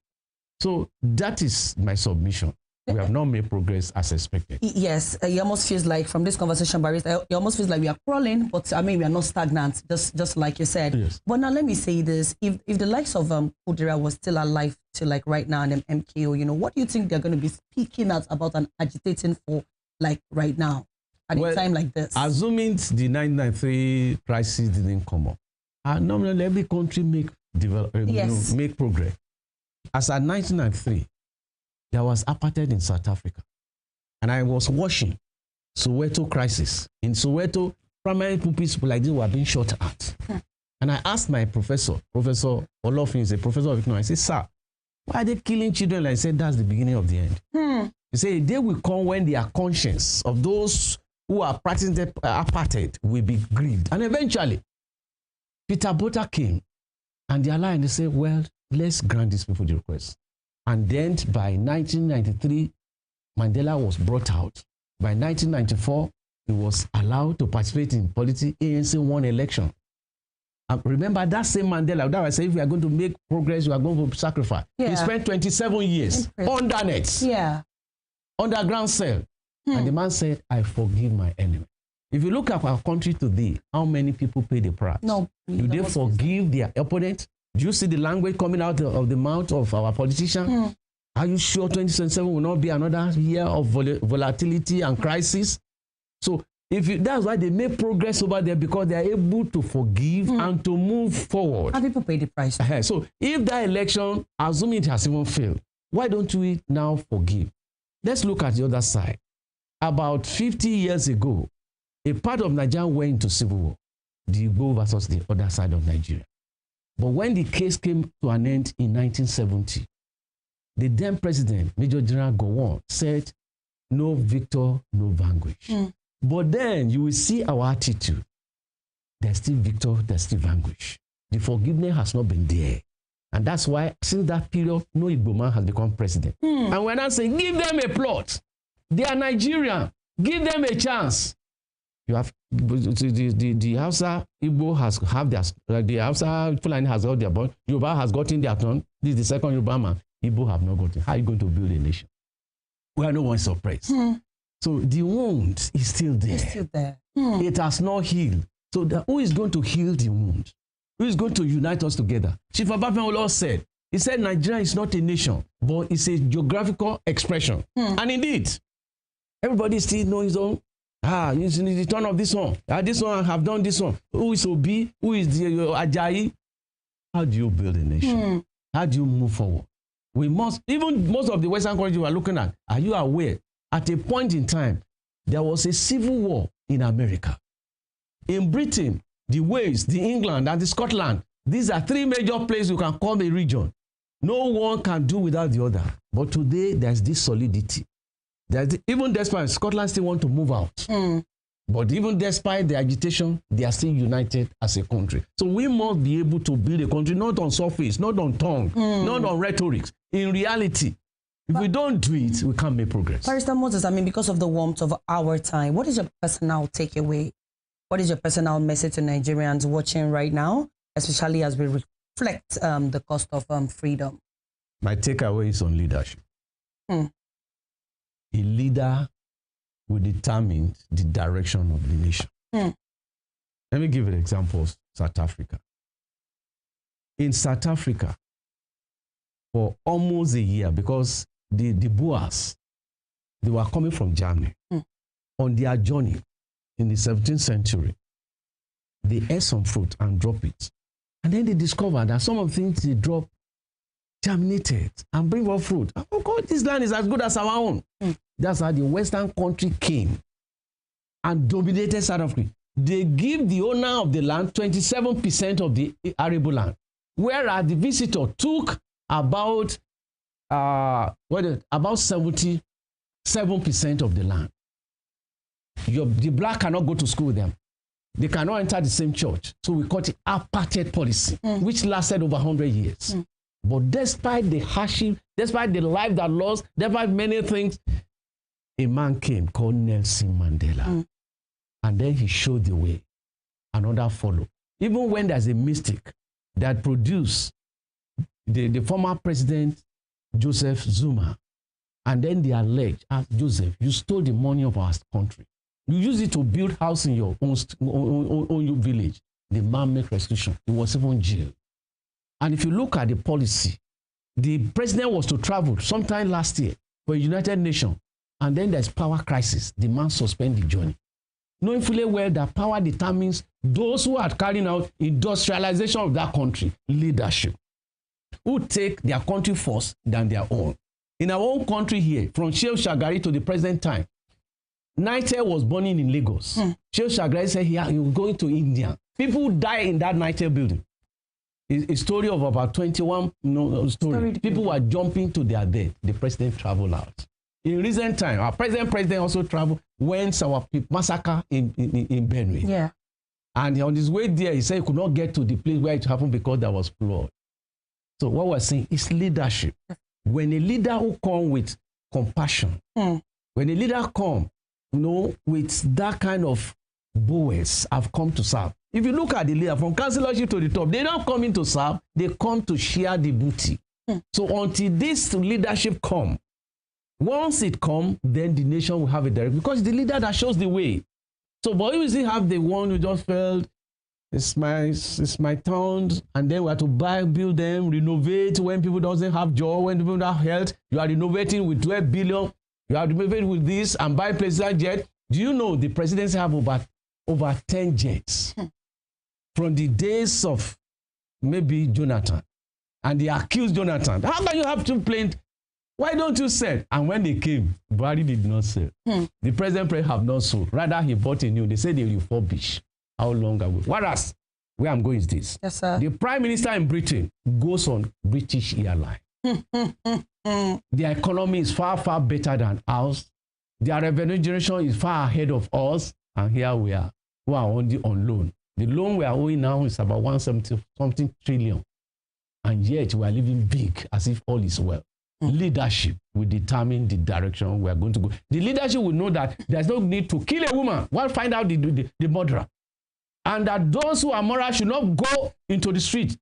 Speaker 3: So that is my submission. We have not made progress as expected.
Speaker 1: Yes, it almost feels like from this conversation, Barrister, it almost feels like we are crawling, but I mean we are not stagnant, just like you said.
Speaker 3: Yes.
Speaker 1: But now let me say this: if the likes of Kudira was still alive till like right now and MKO, what do you think they're going to be speaking out about and agitating for like right now at a time like this?
Speaker 3: Assuming the 1993 crisis didn't come up, normally every country make progress. As at 1993. There was apartheid in South Africa. And I was watching Soweto crisis. In Soweto, primary people like this were being shot at. And I asked my professor, Professor Olofin is a professor of economics. I said, sir, why are they killing children? Like I said, that's the beginning of the end. He said, a day will come when their conscience of those who are practicing the apartheid will be grieved. And eventually, Peter Botha came and they aligned. They said, well, let's grant these people the request. And then by 1993, Mandela was brought out. By 1994, he was allowed to participate in politics. ANC won election. Remember that same Mandela, that I said, if we are going to make progress, we are going to sacrifice. He spent 27 years under net, underground cell. And the man said, I forgive my enemy. If you look at our country today, how many people pay the price?
Speaker 1: No.
Speaker 3: Do they forgive their opponents? Do you see the language coming out of the mouth of our politicians? Are you sure 2027 will not be another year of volatility and crisis? So that's why they make progress over there, because they are able to forgive and to move forward.
Speaker 1: How people pay the price?
Speaker 3: So if that election, assuming it has even failed, why don't we now forgive? Let's look at the other side. About 50 years ago, a part of Nigeria went into civil war, the Igbo versus the other side of Nigeria. But when the case came to an end in 1970, the then president, Major General Gowon, said, no victor, no vanquish. But then you will see our attitude. There's still victor, there's still vanquish. The forgiveness has not been there. And that's why, since that period, no Igbo man has become president. And we're not saying, give them a plot. They are Nigerian. Give them a chance. You have the Hausa Igbo has have their, the Hausa Fulani has got their bond. Yoruba has gotten their turn. This is the second Yoruba man. Igbo have not gotten. How are you going to build a nation? We are no one surprised. So the wound is still there.
Speaker 1: It's still there.
Speaker 3: It has not healed. So who is going to heal the wound? Who is going to unite us together? Chief Obafemi said, he said Nigeria is not a nation, but it's a geographical expression. And indeed, everybody still knows his own. It's the turn of this one. This one have done this one. Who is Obi? Who is the Ajayi? How do you build a nation? How do you move forward? We must, even most of the Western countries we are looking at, are you aware? At a point in time, there was a civil war in America. In Britain, the Wales, the England, and the Scotland, these are three major places you can call a region. No one can do without the other. But today, there's this solidity. Even despite Scotland still want to move out. But even despite the agitation, they are still united as a country. So we must be able to build a country, not on surface, not on tongue, not on rhetoric. In reality, if we don't do it, we can't make progress.
Speaker 1: Barrister Moses, I mean, because of the warmth of our time, what is your personal takeaway? What is your personal message to Nigerians watching right now, especially as we reflect the cost of freedom?
Speaker 3: My takeaway is on leadership. A leader will determine the direction of the nation. Let me give you an example of South Africa. In South Africa, for almost a year, because the Boers, they were coming from Germany. On their journey in the 17th century, they ate some fruit and dropped it. And then they discovered that some of the things they dropped germinated and bring forth fruit. Oh God, this land is as good as our own. That's how the Western country came and dominated South Africa. They give the owner of the land 27% of the arable land, whereas the visitor took about 77% of the land. The black cannot go to school with them. They cannot enter the same church. So we call it apartheid policy, which lasted over 100 years. But despite the hardship, despite the life that lost, despite many things, a man came called Nelson Mandela. And then he showed the way. Another followed. Even when there's a mistake that produced the former president, Joseph Zuma, and then they alleged, Joseph, you stole the money of our country. You used it to build house in your own village. The man made restitution. He was even jailed. And if you look at the policy, the president was to travel sometime last year for a United Nations, and then there's power crisis. The man suspended the journey. Knowing fully well that power determines those who are carrying out industrialization of that country, leadership, who take their country first than their own. In our own country here, from Shehu Shagari to the present time, Nitel was born in Lagos. Shehu Shagari said he was going to India. People die in that Nitel building. A story of about 21 story. People were jumping to their death. The president traveled out. In recent time, our president also traveled when our massacre in Benue.
Speaker 1: Yeah.
Speaker 3: And on his way there, he said he could not get to the place where it happened because there was flood. So what we're saying is leadership. When a leader who comes with compassion, when a leader comes, with that kind of boys have come to serve. If you look at the leader from councillorship to the top, they don't come in to serve, they come to share the booty. So until this leadership comes, once it comes, then the nation will have a direction because the leader that shows the way. So, but you still have the one who just felt it's my town, and then we have to build them, renovate when people doesn't have job, when people don't have health. You are renovating with 12 billion. You are renovating with this and buy presidential jet. Do you know the presidency have over 10 jets from the days of maybe Jonathan, and they accused Jonathan. How can you have 2 planes? Why don't you sell? And when they came, Buhari did not sell. The president have not sold. Rather, he bought a new. They said they refurbish. How long ago? Whereas, where I'm going is this.
Speaker 1: Yes, sir.
Speaker 3: The prime minister in Britain goes on British Airlines. Their economy is far, far better than ours. Their revenue generation is far ahead of us. And here we are, who are only on loan. The loan we are owing now is about 170-something trillion. And yet we are living big as if all is well. Leadership will determine the direction we are going to go. The leadership will know that there's no need to kill a woman while find out the murderer. And that those who are moral should not go into the street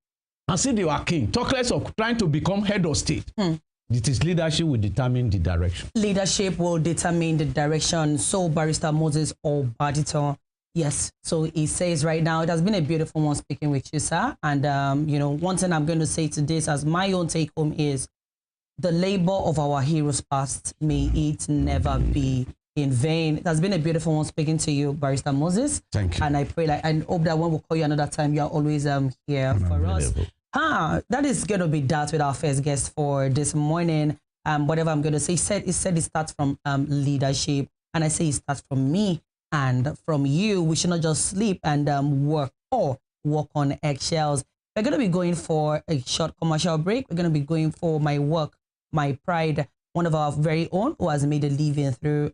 Speaker 3: and say they are king. Talk less of trying to become head of state. It is leadership will determine the direction.
Speaker 1: Leadership will determine the direction. So Barrister Moses Obadito, yes. So he says right now, it has been a beautiful one speaking with you, sir. And, you know, one thing I'm going to say to this as my own take home is the labor of our heroes past, may it never be in vain. It has been a beautiful one speaking to you, Barrister Moses.
Speaker 3: Thank you.
Speaker 1: And I pray, and hope that when we call you another time, you are always here for us. That is going to be that with our first guest for this morning. Whatever I'm going to say, he said it starts from leadership. And I say it starts from me and from you. We should not just sleep and work or walk on eggshells. We're going to be going for a short commercial break. We're going to be going for my work, my pride, one of our very own who has made a living through,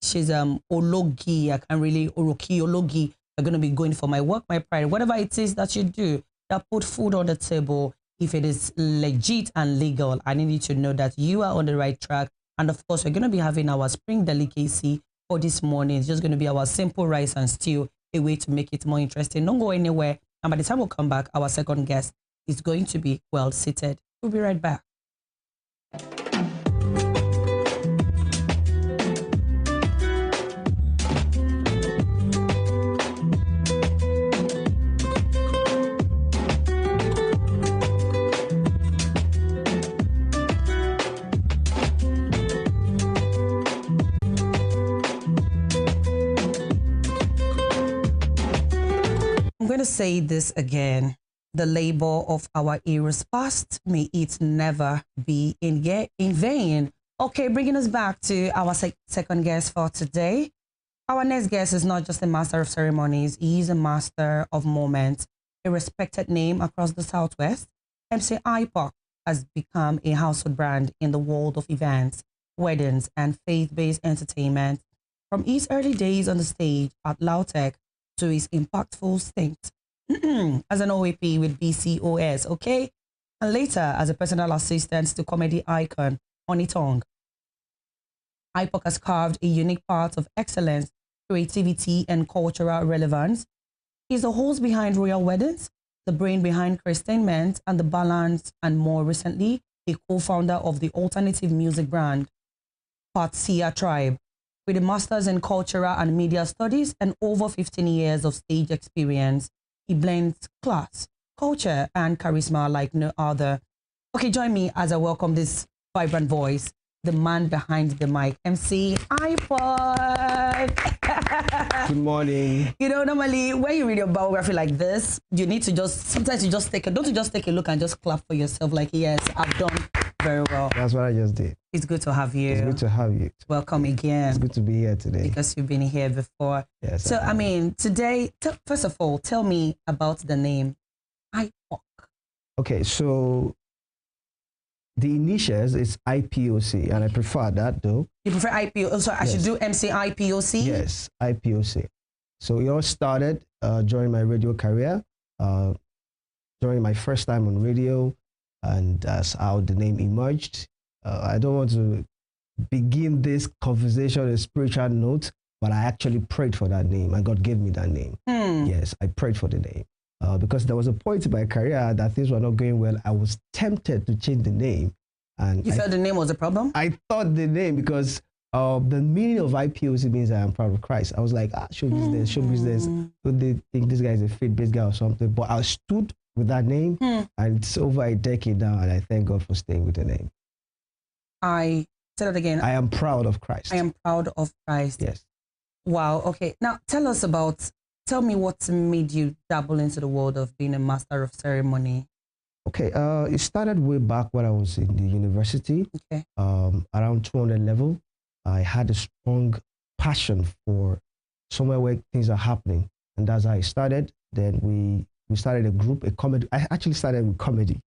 Speaker 1: she's Ologi, I can really, Oroki Ologi. We're going to be going for my work, my pride, whatever it is that you do that put food on the table. If it is legit and legal, I need you to know that you are on the right track. And of course, we're going to be having our spring delicacy for this morning. It's just going to be our simple rice and stew, a way to make it more interesting. Don't go anywhere. And by the time we come back, our second guest is going to be well seated. We'll be right back. I'm going to say this again. The labor of our heroes past, may it never be in vain. Okay, bringing us back to our second guest for today. Our next guest is not just a master of ceremonies. He is a master of moments, a respected name across the Southwest. MC IPOC has become a household brand in the world of events, weddings, and faith-based entertainment. From his early days on the stage at Lautech to his impactful stint as an OAP with BCOS, okay? And later as a personal assistant to comedy icon Honey Tongue. IPOC has carved a unique path of excellence, creativity, and cultural relevance. He's the host behind Royal Weddings, the brain behind Christainment, and the balance, and more recently, a co-founder of the alternative music brand, Patsia Tribe. With a master's in cultural and media studies and over 15 years of stage experience, he blends class, culture, and charisma like no other. Okay, join me as I welcome this vibrant voice, the man behind the mic, MC iPod.
Speaker 4: Good morning.
Speaker 1: You know, normally when you read your biography like this, you need to sometimes you just don't you just take a look and just clap for yourself like, yes, I've done very well.
Speaker 4: That's what I just did.
Speaker 1: It's good to have you.
Speaker 4: It's good to have you.
Speaker 1: Welcome again.
Speaker 4: It's good to be here today.
Speaker 1: Because you've been here before.
Speaker 4: Yes.
Speaker 1: So, I mean, today, first of all, tell me about the name IPOC.
Speaker 4: Okay, so the initials is IPOC, and I prefer that though.
Speaker 1: You prefer IPOC? So I should do MC IPOC?
Speaker 4: Yes, IPOC. So it all started during my radio career, during my first time on radio, and that's how the name emerged. I don't want to begin this conversation on a spiritual note, but I actually prayed for that name, and God gave me that name. Yes, I prayed for the name. Because there was a point in my career that things were not going well. I was tempted to change the name. And
Speaker 1: you felt the name was a problem?
Speaker 4: I thought the name, because The meaning of IPOC means I am proud of Christ. I was like, show business, show business. So they think this guy is a faith-based guy or something. But I stood with that name, and it's over a decade now, and I thank God for staying with the name.
Speaker 1: I said that again.
Speaker 4: I am proud of Christ.
Speaker 1: I am proud of Christ.
Speaker 4: Yes.
Speaker 1: Wow. Okay. Now tell me what made you dabble into the world of being a master of ceremony.
Speaker 4: Okay. It started way back when I was in the university.
Speaker 1: Okay.
Speaker 4: Around 200 level. I had a strong passion for somewhere where things are happening. And that's how I started. Then we started a group, a comedy. I actually started with comedy.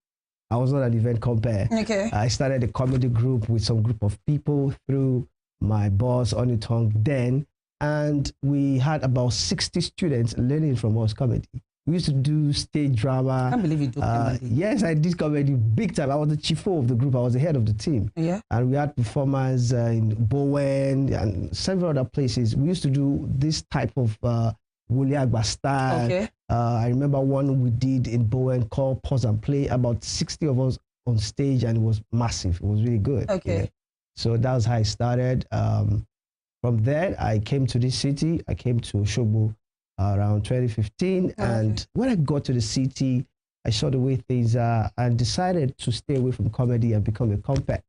Speaker 4: I was not an event compere.
Speaker 1: Okay.
Speaker 4: I started a comedy group with some group of people through my boss on the tongue then. And we had about 60 students learning from us comedy. We used to do stage drama.
Speaker 1: I can't believe you do comedy.
Speaker 4: Yes, I did comedy big time. I was the chief of the group. I was the head of the team.
Speaker 1: Yeah.
Speaker 4: And we had performers in Bowen and several other places. We used to do this type of Wuliagba style.
Speaker 1: Okay.
Speaker 4: I remember one we did in Bowen called Pause and Play. About 60 of us on stage, and it was massive. It was really good.
Speaker 1: Okay.
Speaker 4: Yeah. So that was how I started. From there, I came to this city. I came to Osogbo around 2015.
Speaker 1: Okay.
Speaker 4: And when I got to the city, I saw the way things are and decided to stay away from comedy and become a compere.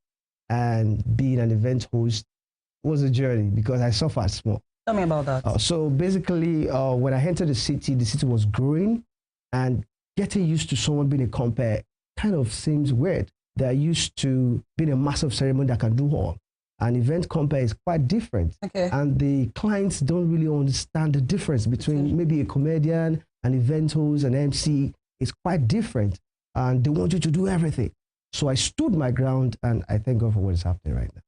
Speaker 4: And being an event host was a journey because I suffered small.
Speaker 1: Tell me about that.
Speaker 4: So basically, when I entered the city was growing, and getting used to someone being a compere kind of seems weird. They're used to being a massive ceremony that can do all. An event compere is quite different.
Speaker 1: Okay.
Speaker 4: And the clients don't really understand the difference between maybe a comedian, an event host, an MC. It's quite different. And they want you to do everything. So I stood my ground, and I thank God for what is happening right now.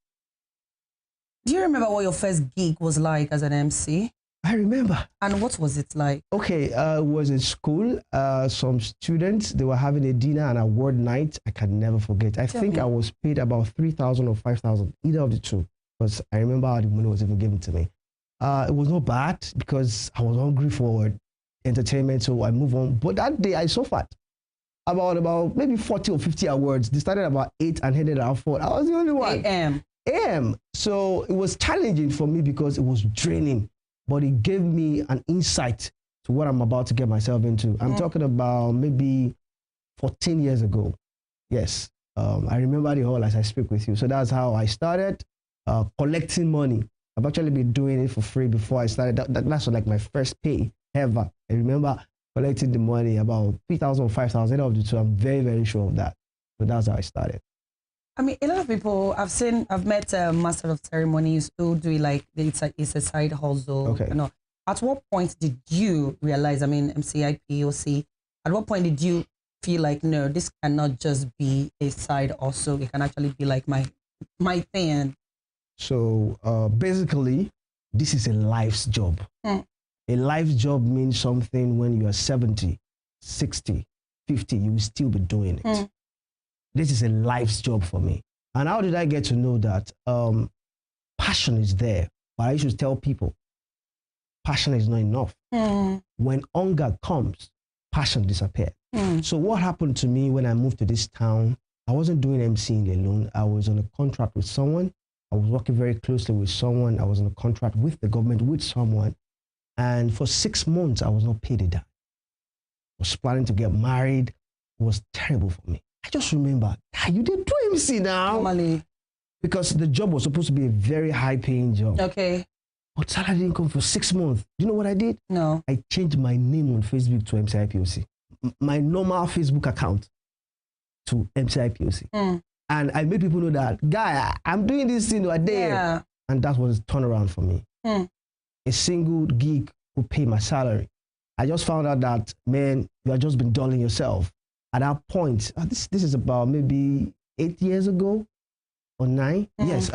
Speaker 1: Do you remember what your first gig was like as an MC?
Speaker 4: I remember.
Speaker 1: And what was it like?
Speaker 4: Okay, it was in school. Some students, they were having a dinner and award night. I can never forget. I think I was paid about 3,000 or 5,000, either of the two, because I remember how the money was even given to me. It was not bad because I was hungry for entertainment, so I moved on. But that day I suffered. About maybe 40 or 50 awards. They started about 8 and ended at 4. I was the only one. AM. So it was challenging for me because it was draining, but it gave me an insight to what I'm about to get myself into. I'm talking about maybe 14 years ago. Yes. I remember the whole as I speak with you. So that's how I started collecting money. I've actually been doing it for free before I started. That's like my first pay ever. I remember collecting the money, about 3,000 or 5,000 of the two. I'm very, very sure of that. So that's how I started.
Speaker 1: I mean, a lot of people I've met master of ceremonies who do it like it's a side hustle.
Speaker 4: Okay.
Speaker 1: You know, at what point did you realize? I mean, MCI, POC. At what point did you feel like, no, this cannot just be a side hustle? It can actually be like my thing.
Speaker 4: So basically, this is a life's job. A life's job means something when you are 70, 60, 50, you will still be doing it. This is a life's job for me. And how did I get to know that? Passion is there. But I used to tell people, passion is not enough. When hunger comes, passion disappears. So what happened to me when I moved to this town, I wasn't doing MCing alone. I was on a contract with someone. I was working very closely with someone. I was on a contract with the government, with someone. And for 6 months, I was not paid a dime. I was planning to get married. It was terrible for me. I just remember, you did do MC now.
Speaker 1: Normally.
Speaker 4: Because the job was supposed to be a very high-paying job.
Speaker 1: Okay.
Speaker 4: But salary didn't come for 6 months. Do you know what I did?
Speaker 1: No.
Speaker 4: I changed my name on Facebook to MCIPOC. My normal Facebook account to MCIPOC. And I made people know that, guy, I'm doing this thing a day.
Speaker 1: Yeah.
Speaker 4: And that was a turnaround for me. A single gig would pay my salary. I just found out that, man, you have just been dulling yourself. At that point, this is about maybe 8 years ago or 9. Yes,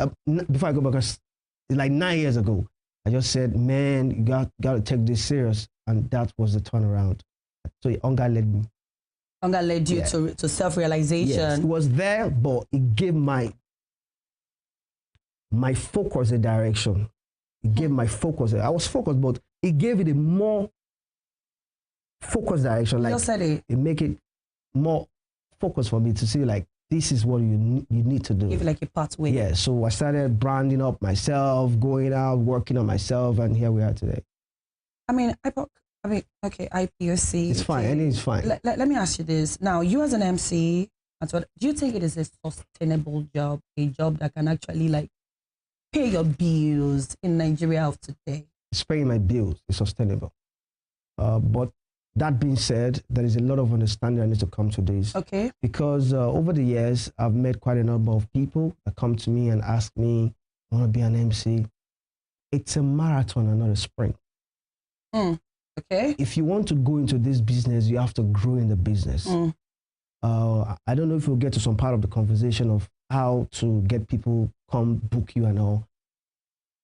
Speaker 4: before I go back, it's like 9 years ago. I just said, man, you got to take this serious. And that was the turnaround. So hunger led me.
Speaker 1: Hunger led you to self-realization.
Speaker 4: Yes, it was there, but it gave my focus a direction. It gave my focus. I was focused, but it gave it a more focused direction. Like
Speaker 1: You said it.
Speaker 4: It make it more focus for me to see like this is what you need to do.
Speaker 1: Give it like a pathway.
Speaker 4: Yeah, so I started branding up myself, going out, working on myself, and here we are today.
Speaker 1: I mean, okay, IPOC.
Speaker 4: It's fine. Any is fine.
Speaker 1: Let me ask you this. Now, you as an MC, do you think it is a sustainable job, a job that can actually like pay your bills in Nigeria of today?
Speaker 4: It's paying my bills. It's sustainable. But that being said, there is a lot of understanding that needs to come to this.
Speaker 1: Okay.
Speaker 4: Because over the years, I've met quite a number of people that come to me and ask me, I want to be an MC. It's a marathon and not a sprint.
Speaker 1: Okay.
Speaker 4: If you want to go into this business, you have to grow in the business. I don't know if we'll get to some part of the conversation of how to get people come book you and all.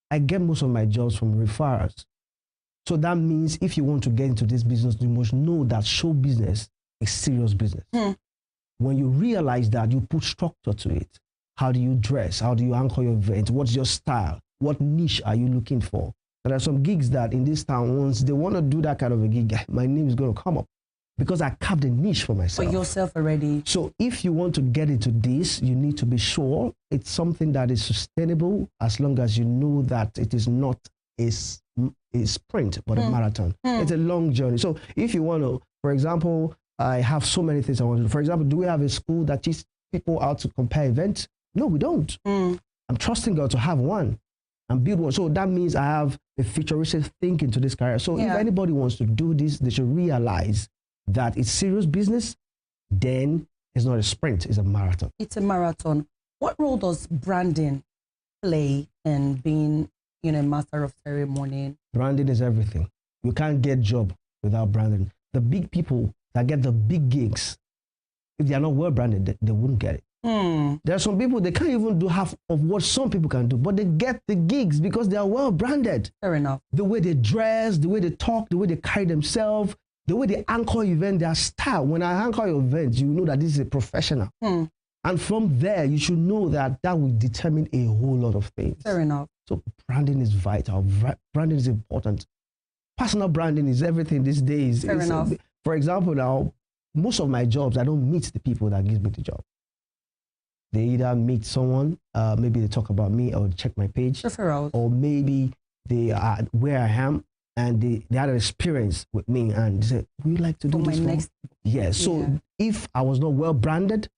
Speaker 4: I get most of my jobs from referrals. So that means if you want to get into this business, you must know that show business is serious business. When you realize that, you put structure to it. How do you dress? How do you anchor your event? What's your style? What niche are you looking for? There are some gigs that in this town, once they want to do that kind of a gig, my name is going to come up because I carved a niche for myself.
Speaker 1: For yourself already. So
Speaker 4: if you want to get into this, you need to be sure it's something that is sustainable as long as you know that it is not a sprint, but a marathon. It's a long journey. So if you want to, for example, I have so many things I want to do. For example, do we have a school that teaches people how to compare events? No, we don't. I'm trusting God to have one and build one. So that means I have a futuristic thinking to this career. So if anybody wants to do this, they should realize that it's serious business. Then it's not a sprint, it's a marathon.
Speaker 1: It's a marathon. What role does branding play in being, a master of ceremony?
Speaker 4: Branding is everything. You can't get job without branding. The big people that get the big gigs, if they are not well branded, they wouldn't get it. There are some people, they can't even do half of what some people can do, but they get the gigs because they are well branded.
Speaker 1: Fair enough.
Speaker 4: The way they dress, the way they talk, the way they carry themselves, the way they anchor event, their style. When I anchor your event, you know that this is a professional. And from there, you should know that that will determine a whole lot of things.
Speaker 1: Fair enough.
Speaker 4: So branding is vital. Branding is important. Personal branding is everything these days.
Speaker 1: Fair enough.
Speaker 4: For example, now, most of my jobs, I don't meet the people that give me the job. They either meet someone, maybe they talk about me or check my page.
Speaker 1: Referrals.
Speaker 4: Or maybe they are where I am and they had an experience with me and they said, would you like to do this for me? Yeah, so if I was not well branded,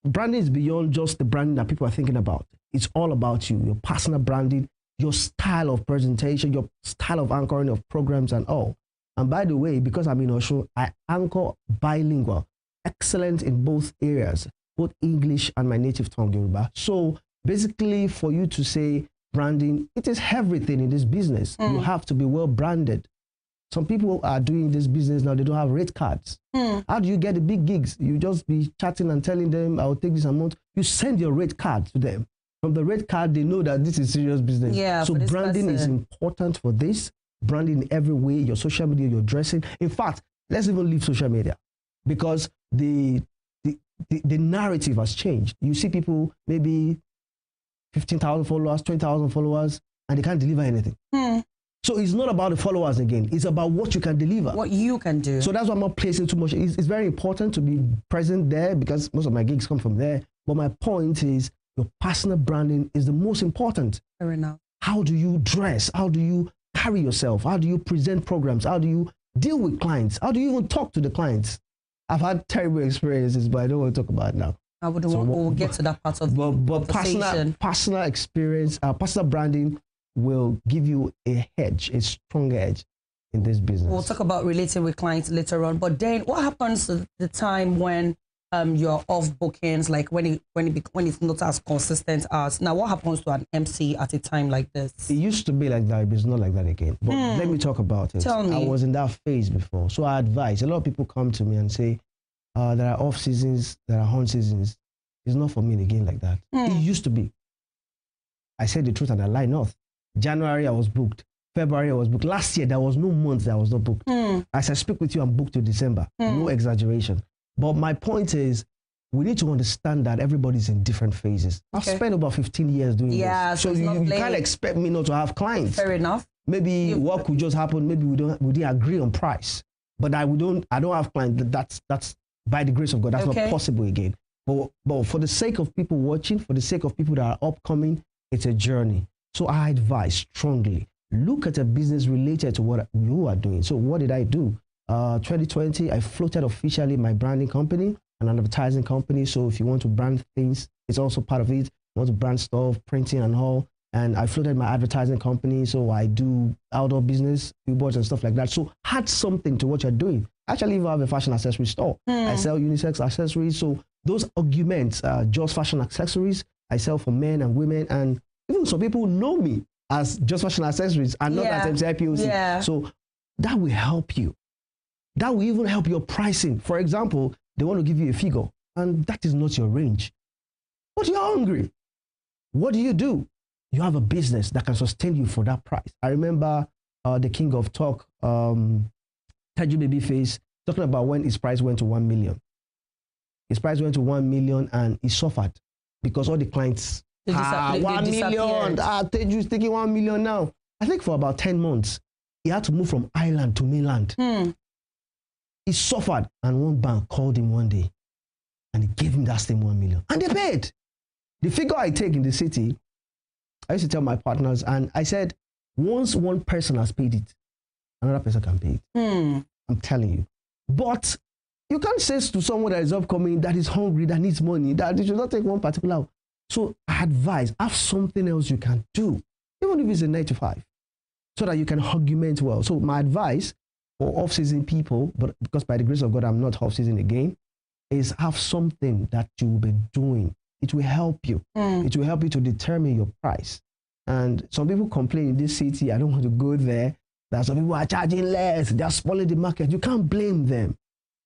Speaker 4: branding is beyond just the branding that people are thinking about. It's all about you, your personal branding, your style of presentation, your style of anchoring of programs and all. And by the way, because I'm in Osho, I anchor bilingual, excellent in both areas, both English and my native tongue, Yoruba. So basically for you to say branding, it is everything in this business. You have to be well branded. Some people are doing this business now, they don't have rate cards. How do you get the big gigs? You just be chatting and telling them, I'll take this amount. You send your rate card to them. From the rate card, they know that this is serious business.
Speaker 1: Yeah,
Speaker 4: so branding is important for this. Branding in every way, your social media, your dressing. In fact, let's even leave social media because the narrative has changed. You see people, maybe 15,000 followers, 20,000 followers, and they can't deliver anything. So it's not about the followers again. It's about what you can deliver.
Speaker 1: What you can do.
Speaker 4: So that's why I'm not placing too much. It's very important to be present there because most of my gigs come from there. But my point is your personal branding is the most important.
Speaker 1: Fair enough. How
Speaker 4: do you dress? How do you carry yourself? How do you present programs? How do you deal with clients? How do you even talk to the clients? I've had terrible experiences, but I don't want to talk about it now.
Speaker 1: I wouldn't want to get to that part of the conversation.
Speaker 4: Personal experience, personal branding will give you a hedge, a strong edge in this business.
Speaker 1: We'll talk about relating with clients later on. But then what happens to the time when you're off bookings, like when it's not as consistent as now? What happens to an MC at a time like this?
Speaker 4: It used to be like that, but it's not like that again. But let me talk about it.
Speaker 1: Tell me.
Speaker 4: I was in that phase before, so I advise. A lot of people come to me and say, there are off seasons, there are on seasons. It's not for me again like that. It used to be. I said the truth and I lie not. January I was booked. February I was booked. Last year there was no month that I was not booked. As I speak with you, I'm booked to December. No exaggeration. But my point is, we need to understand that everybody's in different phases. I've spent about 15 years doing this. So you can't expect me not to have clients.
Speaker 1: Fair enough.
Speaker 4: Maybe what could just happen, maybe we didn't agree on price. But I don't have clients. That's by the grace of God, that's not possible again. But for the sake of people watching, for the sake of people that are upcoming, it's a journey. So I advise strongly, look at a business related to what you are doing. So what did I do? 2020, I floated officially my branding company, an advertising company. So if you want to brand things, it's also part of it. You want to brand stuff, printing and all. And I floated my advertising company. So I do outdoor business, billboards and stuff like that. So add something to what you're doing. Actually, even have a fashion accessory store. I sell unisex accessories. So those arguments, Just Fashion Accessories, I sell for men and women. And even some people know me as Just Fashion Accessories and not as MCIPOC.
Speaker 1: Yeah.
Speaker 4: So that will help you. That will even help your pricing. For example, they want to give you a figure and that is not your range. But you're hungry. What do? You have a business that can sustain you for that price. I remember the king of talk, Taju Babyface, talking about when his price went to 1 million. His price went to 1 million and he suffered because all the clients, 1 million, Taju's taking 1 million now. I think for about 10 months, he had to move from island to mainland. He suffered and one bank called him one day and he gave him that same 1 million and they paid. The figure I take in the city, I used to tell my partners and I said, once one person has paid it, another person can pay it. I'm telling you. But you can't say to someone that is upcoming, that is hungry, that needs money, that you should not take one particular. So I advise, have something else you can do, even if it's a 9 to 5, so that you can argument well. So my advice for off-season people, but because by the grace of God, I'm not off-season again, is have something that you will be doing. It will help you. It will help you to determine your price. And some people complain in this city, I don't want to go there, that some people are charging less, they're spoiling the market. You can't blame them.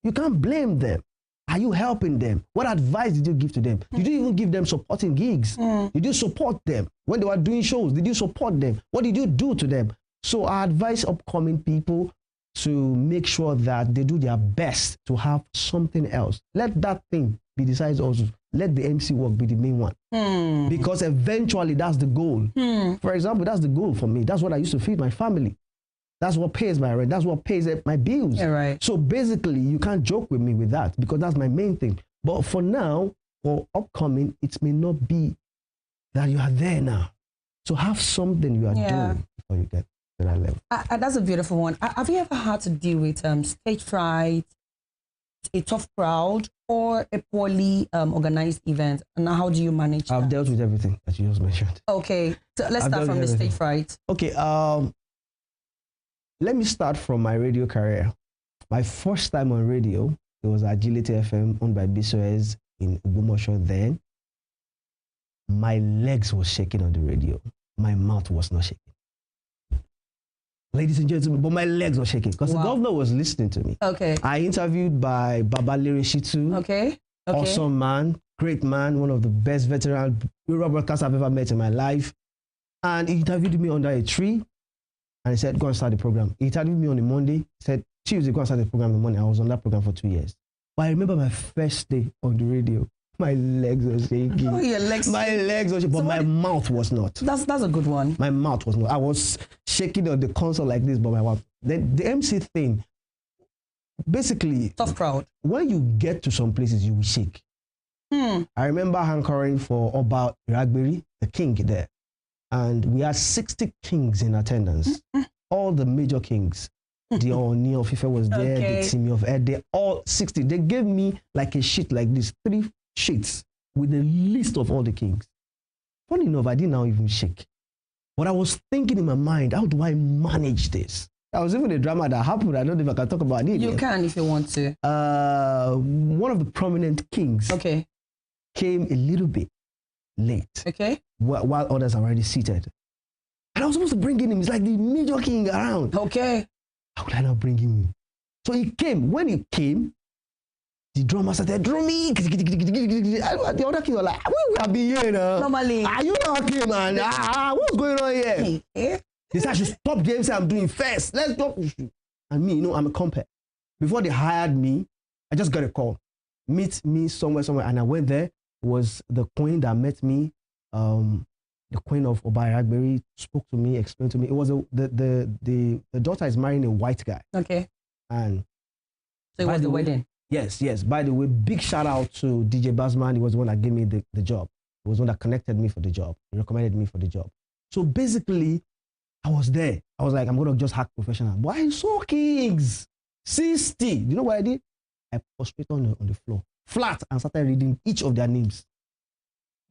Speaker 4: You can't blame them. Are you helping them? What advice did you give to them? Did you even give them supporting gigs? Did you support them? When they were doing shows, did you support them? What did you do to them? So I advise upcoming people to make sure that they do their best to have something else. Let that thing be the size also. Let the MC work be the main one. Because eventually that's the goal. For example, that's the goal for me. That's what I used to feed my family. That's what pays my rent. That's what pays my bills.
Speaker 1: Yeah, right.
Speaker 4: So basically, you can't joke with me with that because that's my main thing. But for now, for upcoming, it may not be that you are there now. So have something you are doing before you get to that level.
Speaker 1: That's a beautiful one. Have you ever had to deal with stage fright, a tough crowd, or a poorly organized event? And how do you manage that?
Speaker 4: I've dealt with everything that you just mentioned.
Speaker 1: Okay, so let's start from the stage fright.
Speaker 4: Okay, let me start from my radio career. My first time on radio, it was Agility FM owned by BSOS in Ogbomoso then. My legs were shaking on the radio. My mouth was not shaking. Ladies and gentlemen, but my legs were shaking because the governor was listening to me. Okay. I interviewed by Baba Lirishitu. Okay. Awesome man, great man, one of the best veteran rural broadcasters I've ever met in my life. And he interviewed me under a tree. And he said, go and start the program. He interviewed me on a Monday. He said, Tuesday, go and start the program on Monday. I was on that program for 2 years. But I remember my first day on the radio. My legs were shaking. Oh, your legs. My legs were shaking, but my mouth was not. That's a good one. My mouth was not. I was shaking on the console like this, but my mouth. Then the MC thing, basically, tough crowd. When you get to some places, you will shake. I remember anchoring for Oba Iragberi, the king there. And we had 60 kings in attendance. All the major kings. The Oni of Ife was there, the Timi of Ede, all 60. They gave me like a sheet like this, 3 sheets with a list of all the kings. Funny enough, I didn't now even shake. But I was thinking in my mind, how do I manage this? There was even a drama that happened. I don't know if I can talk about it. You can if you want to. One of the prominent kings came a little bit late. While others are already seated. And I was supposed to bring him. He's like the major king around. How could I not bring him in? So he came. When he came, the drummer started drumming. The other king was like, we have been here now. Normally. Are you not here, man? What's going on here? They said I should stop the MC I'm doing first. Let's stop. And me, I'm a compere. Before they hired me, I just got a call. Meet me somewhere. And I went there. It was the queen that met me. The queen of Oba Iragberi spoke to me, explained to me. It was the daughter is marrying a white guy. And
Speaker 1: so it was the wedding.
Speaker 4: Yes, yes. By the way, big shout out to DJ Basman. He was the one that gave me the job. He was the one that connected me for the job. He recommended me for the job. So basically, I was there. I was like, I'm going to just hack professional. But I saw Kings 60. You know what I did? I prostrated on the floor, flat, and started reading each of their names.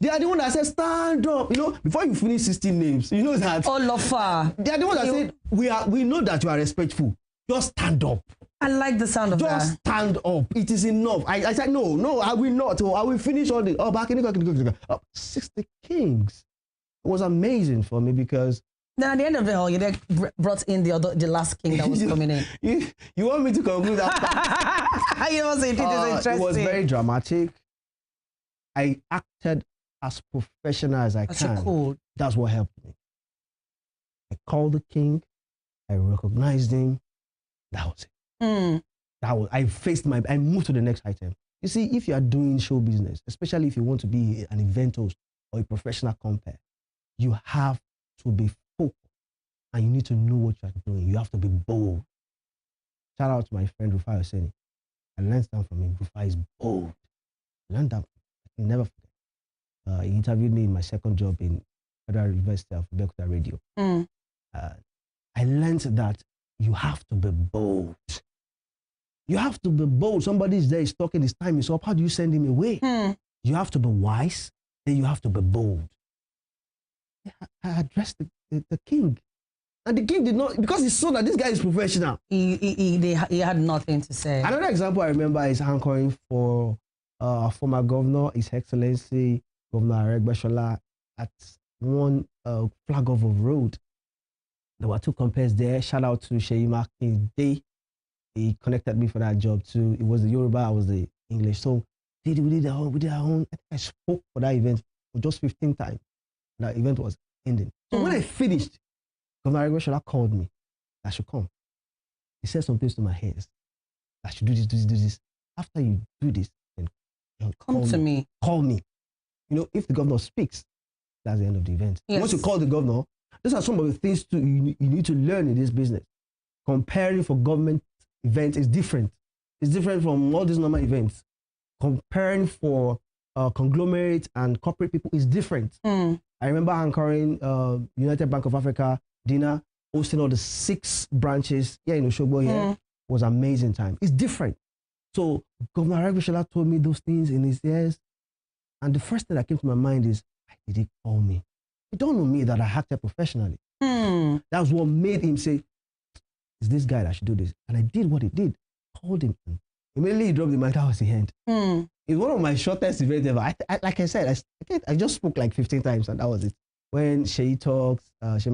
Speaker 4: They are the one that said, stand up. You know, before you finish 16 names, you know that.
Speaker 1: All of
Speaker 4: They are the one that said, we know that you are respectful. Just stand up.
Speaker 1: I like the sound of that.
Speaker 4: Just stand up. It is enough. I said, no, I will not. Oh, I will finish all the. Oh, back in the 60 Kings. It was amazing for me because.
Speaker 1: Then at the end of it all, you then brought in the last king that was coming in.
Speaker 4: You want me to conclude that?
Speaker 1: It was interesting.
Speaker 4: It was very dramatic. I acted as professional as I can.
Speaker 1: Cool.
Speaker 4: That's what helped me. I called the king. I recognized him. That was it. I moved to the next item. You see, if you are doing show business, especially if you want to be an event host or a professional compere, you have to be focused and you need to know what you are doing. You have to be bold. Shout out to my friend Rufai Oseni. I learned that from him. Rufai is bold. I learned that. I can never forget. He interviewed me in my second job in Federal University of Abeokuta Radio. I learned that you have to be bold. You have to be bold. Somebody is there, is talking, his time is up. How do you send him away? You have to be wise, then you have to be bold. I addressed the king. And the king did not, because he saw that this guy is professional.
Speaker 1: He had nothing to say.
Speaker 4: Another example I remember is anchoring for our former governor, His Excellency Governor Aregbesola, at one Flag of Road. There were two compares there. Shout out to Sheyi Makinde. He connected me for that job too. It was the Yoruba, I was the English. So we did our own. I think I spoke for that event for just 15 times. That event was ending. So when I finished, Governor Aregbesola called me. I should come. He said some things to my ears. I should do this. After you do this, then
Speaker 1: come to me.
Speaker 4: Call me. You know, if the governor speaks, that's the end of the event.
Speaker 1: Yes.
Speaker 4: Once you call the governor, these are some of the things you need to learn in this business. Comparing for government events is different. It's different from all these normal events. Comparing for conglomerate and corporate people is different. I remember anchoring United Bank of Africa dinner, hosting all the 6 branches here in Osogbo here. Was amazing time. It's different. So Governor Aregbesola told me those things in his ears. And the first thing that came to my mind is, why did he call me? It dawned on me that I acted professionally. That's what made him say, it's this guy that should do this. And I did what he did. Called him. Immediately he dropped the mic. That was the end. It's one of my shortest events ever. Like I said, I just spoke like 15 times and that was it. When Sheyi talks, Shegu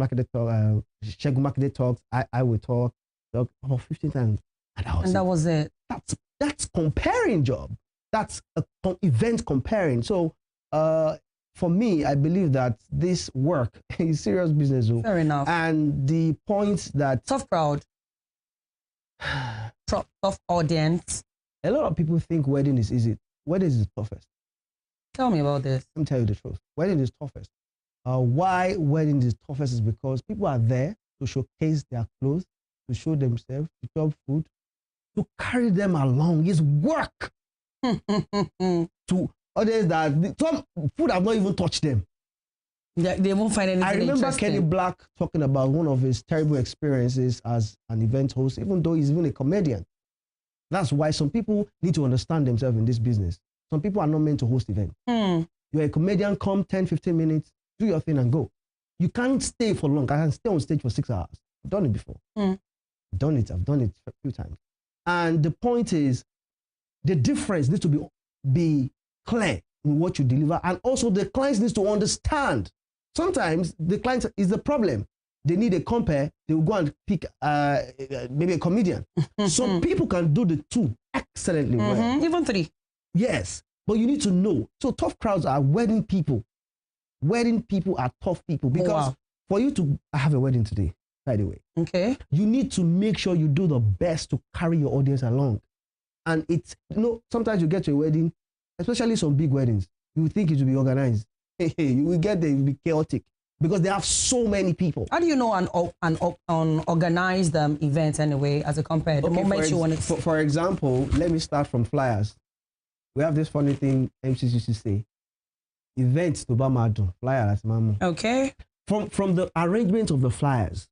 Speaker 4: Makinde talks, I will talk about 15 times. And that was it. That's comparing job. That's an event comparing. So for me, I believe that this work is serious business.
Speaker 1: Fair enough.
Speaker 4: And the point that...
Speaker 1: Tough crowd. Tough audience.
Speaker 4: A lot of people think wedding is easy. Wedding is the toughest.
Speaker 1: Tell me about this.
Speaker 4: Let me tell you the truth. Wedding is toughest. Why wedding is toughest is because people are there to showcase their clothes, to show themselves, to chop food, to carry them along. It's work. To others that some food have not even touched them.
Speaker 1: They won't find anything.
Speaker 4: I remember
Speaker 1: interesting.
Speaker 4: Kenny Black talking about one of his terrible experiences as an event host, even though he's even a comedian. That's why some people need to understand themselves in this business. Some people are not meant to host events. You're a comedian, come 10, 15 minutes, do your thing and go. You can't stay for long. I can stay on stage for 6 hours. I've done it before. I've done it a few times. And the point is, the difference needs to be clear in what you deliver. And also the clients need to understand. Sometimes the client is the problem. They need a compare. They will go and pick maybe a comedian. Some people can do the two excellently well.
Speaker 1: Even 3.
Speaker 4: Yes, but you need to know. So tough crowds are wedding people. Wedding people are tough people because for you to have a wedding today, by the way, you need to make sure you do the best to carry your audience along. And it's, sometimes you get to a wedding, especially some big weddings, you think it will be organized. You will get there, it will be chaotic. because they have so many people.
Speaker 1: How do you know an organized event anyway, as a compared? The moment you want it.
Speaker 4: For example, let me start from flyers. We have this funny thing MCs used to say: events to Bamado, flyer as mamu.
Speaker 1: Okay.
Speaker 4: From the arrangement of the flyers,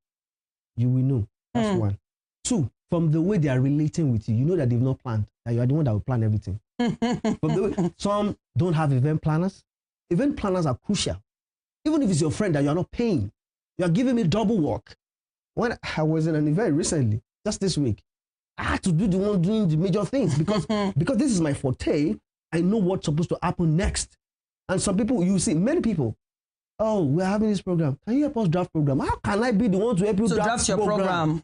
Speaker 4: you will know. That's one. Two, from the way they are relating with you, you know that they've not planned. That you are the one that will plan everything. From the way, some don't have event planners. Event planners are crucial. Even if it's your friend that you are not paying, you are giving me double work. When I was in an event recently, just this week, I had to be the one doing the major things because this is my forte. I know what's supposed to happen next. And some people, you see, many people, oh, we're having this program. Can you help us draft program? How can I be the one to help you draft your program?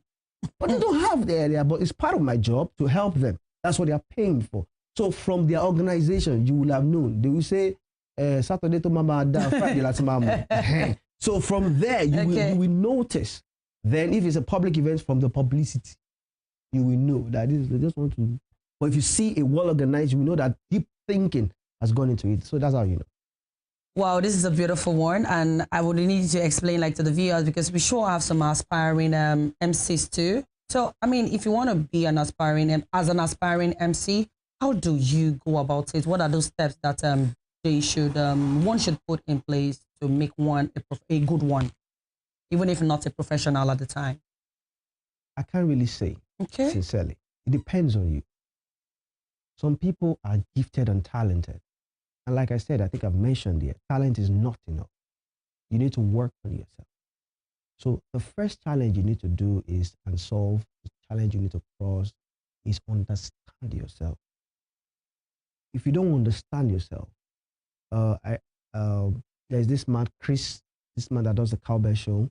Speaker 4: But they don't have the area, but it's part of my job to help them. That's what they are paying for. So from their organization, you will have known. They will say, Saturday to Mama, Friday to Mama. So from there, you will notice. Then if it's a public event, from the publicity, you will know that they just want to. But if you see a well organized, you will know that deep thinking has gone into it. So that's how you know.
Speaker 1: Wow, this is a beautiful one, and I would need to explain to the viewers, because we sure have some aspiring MCs too. So, I mean, if you want to be an aspiring MC, how do you go about it? What are those steps that one should put in place to make one a good one, even if not a professional at the time?
Speaker 4: I can't really say, sincerely. It depends on you. Some people are gifted and talented. And like I said, I think I've mentioned it, talent is not enough. You need to work on yourself. So the first challenge you need to do is, and solve, the challenge you need to cross is understand yourself. If you don't understand yourself, there's this man, Chris, this man that does the cowbell show,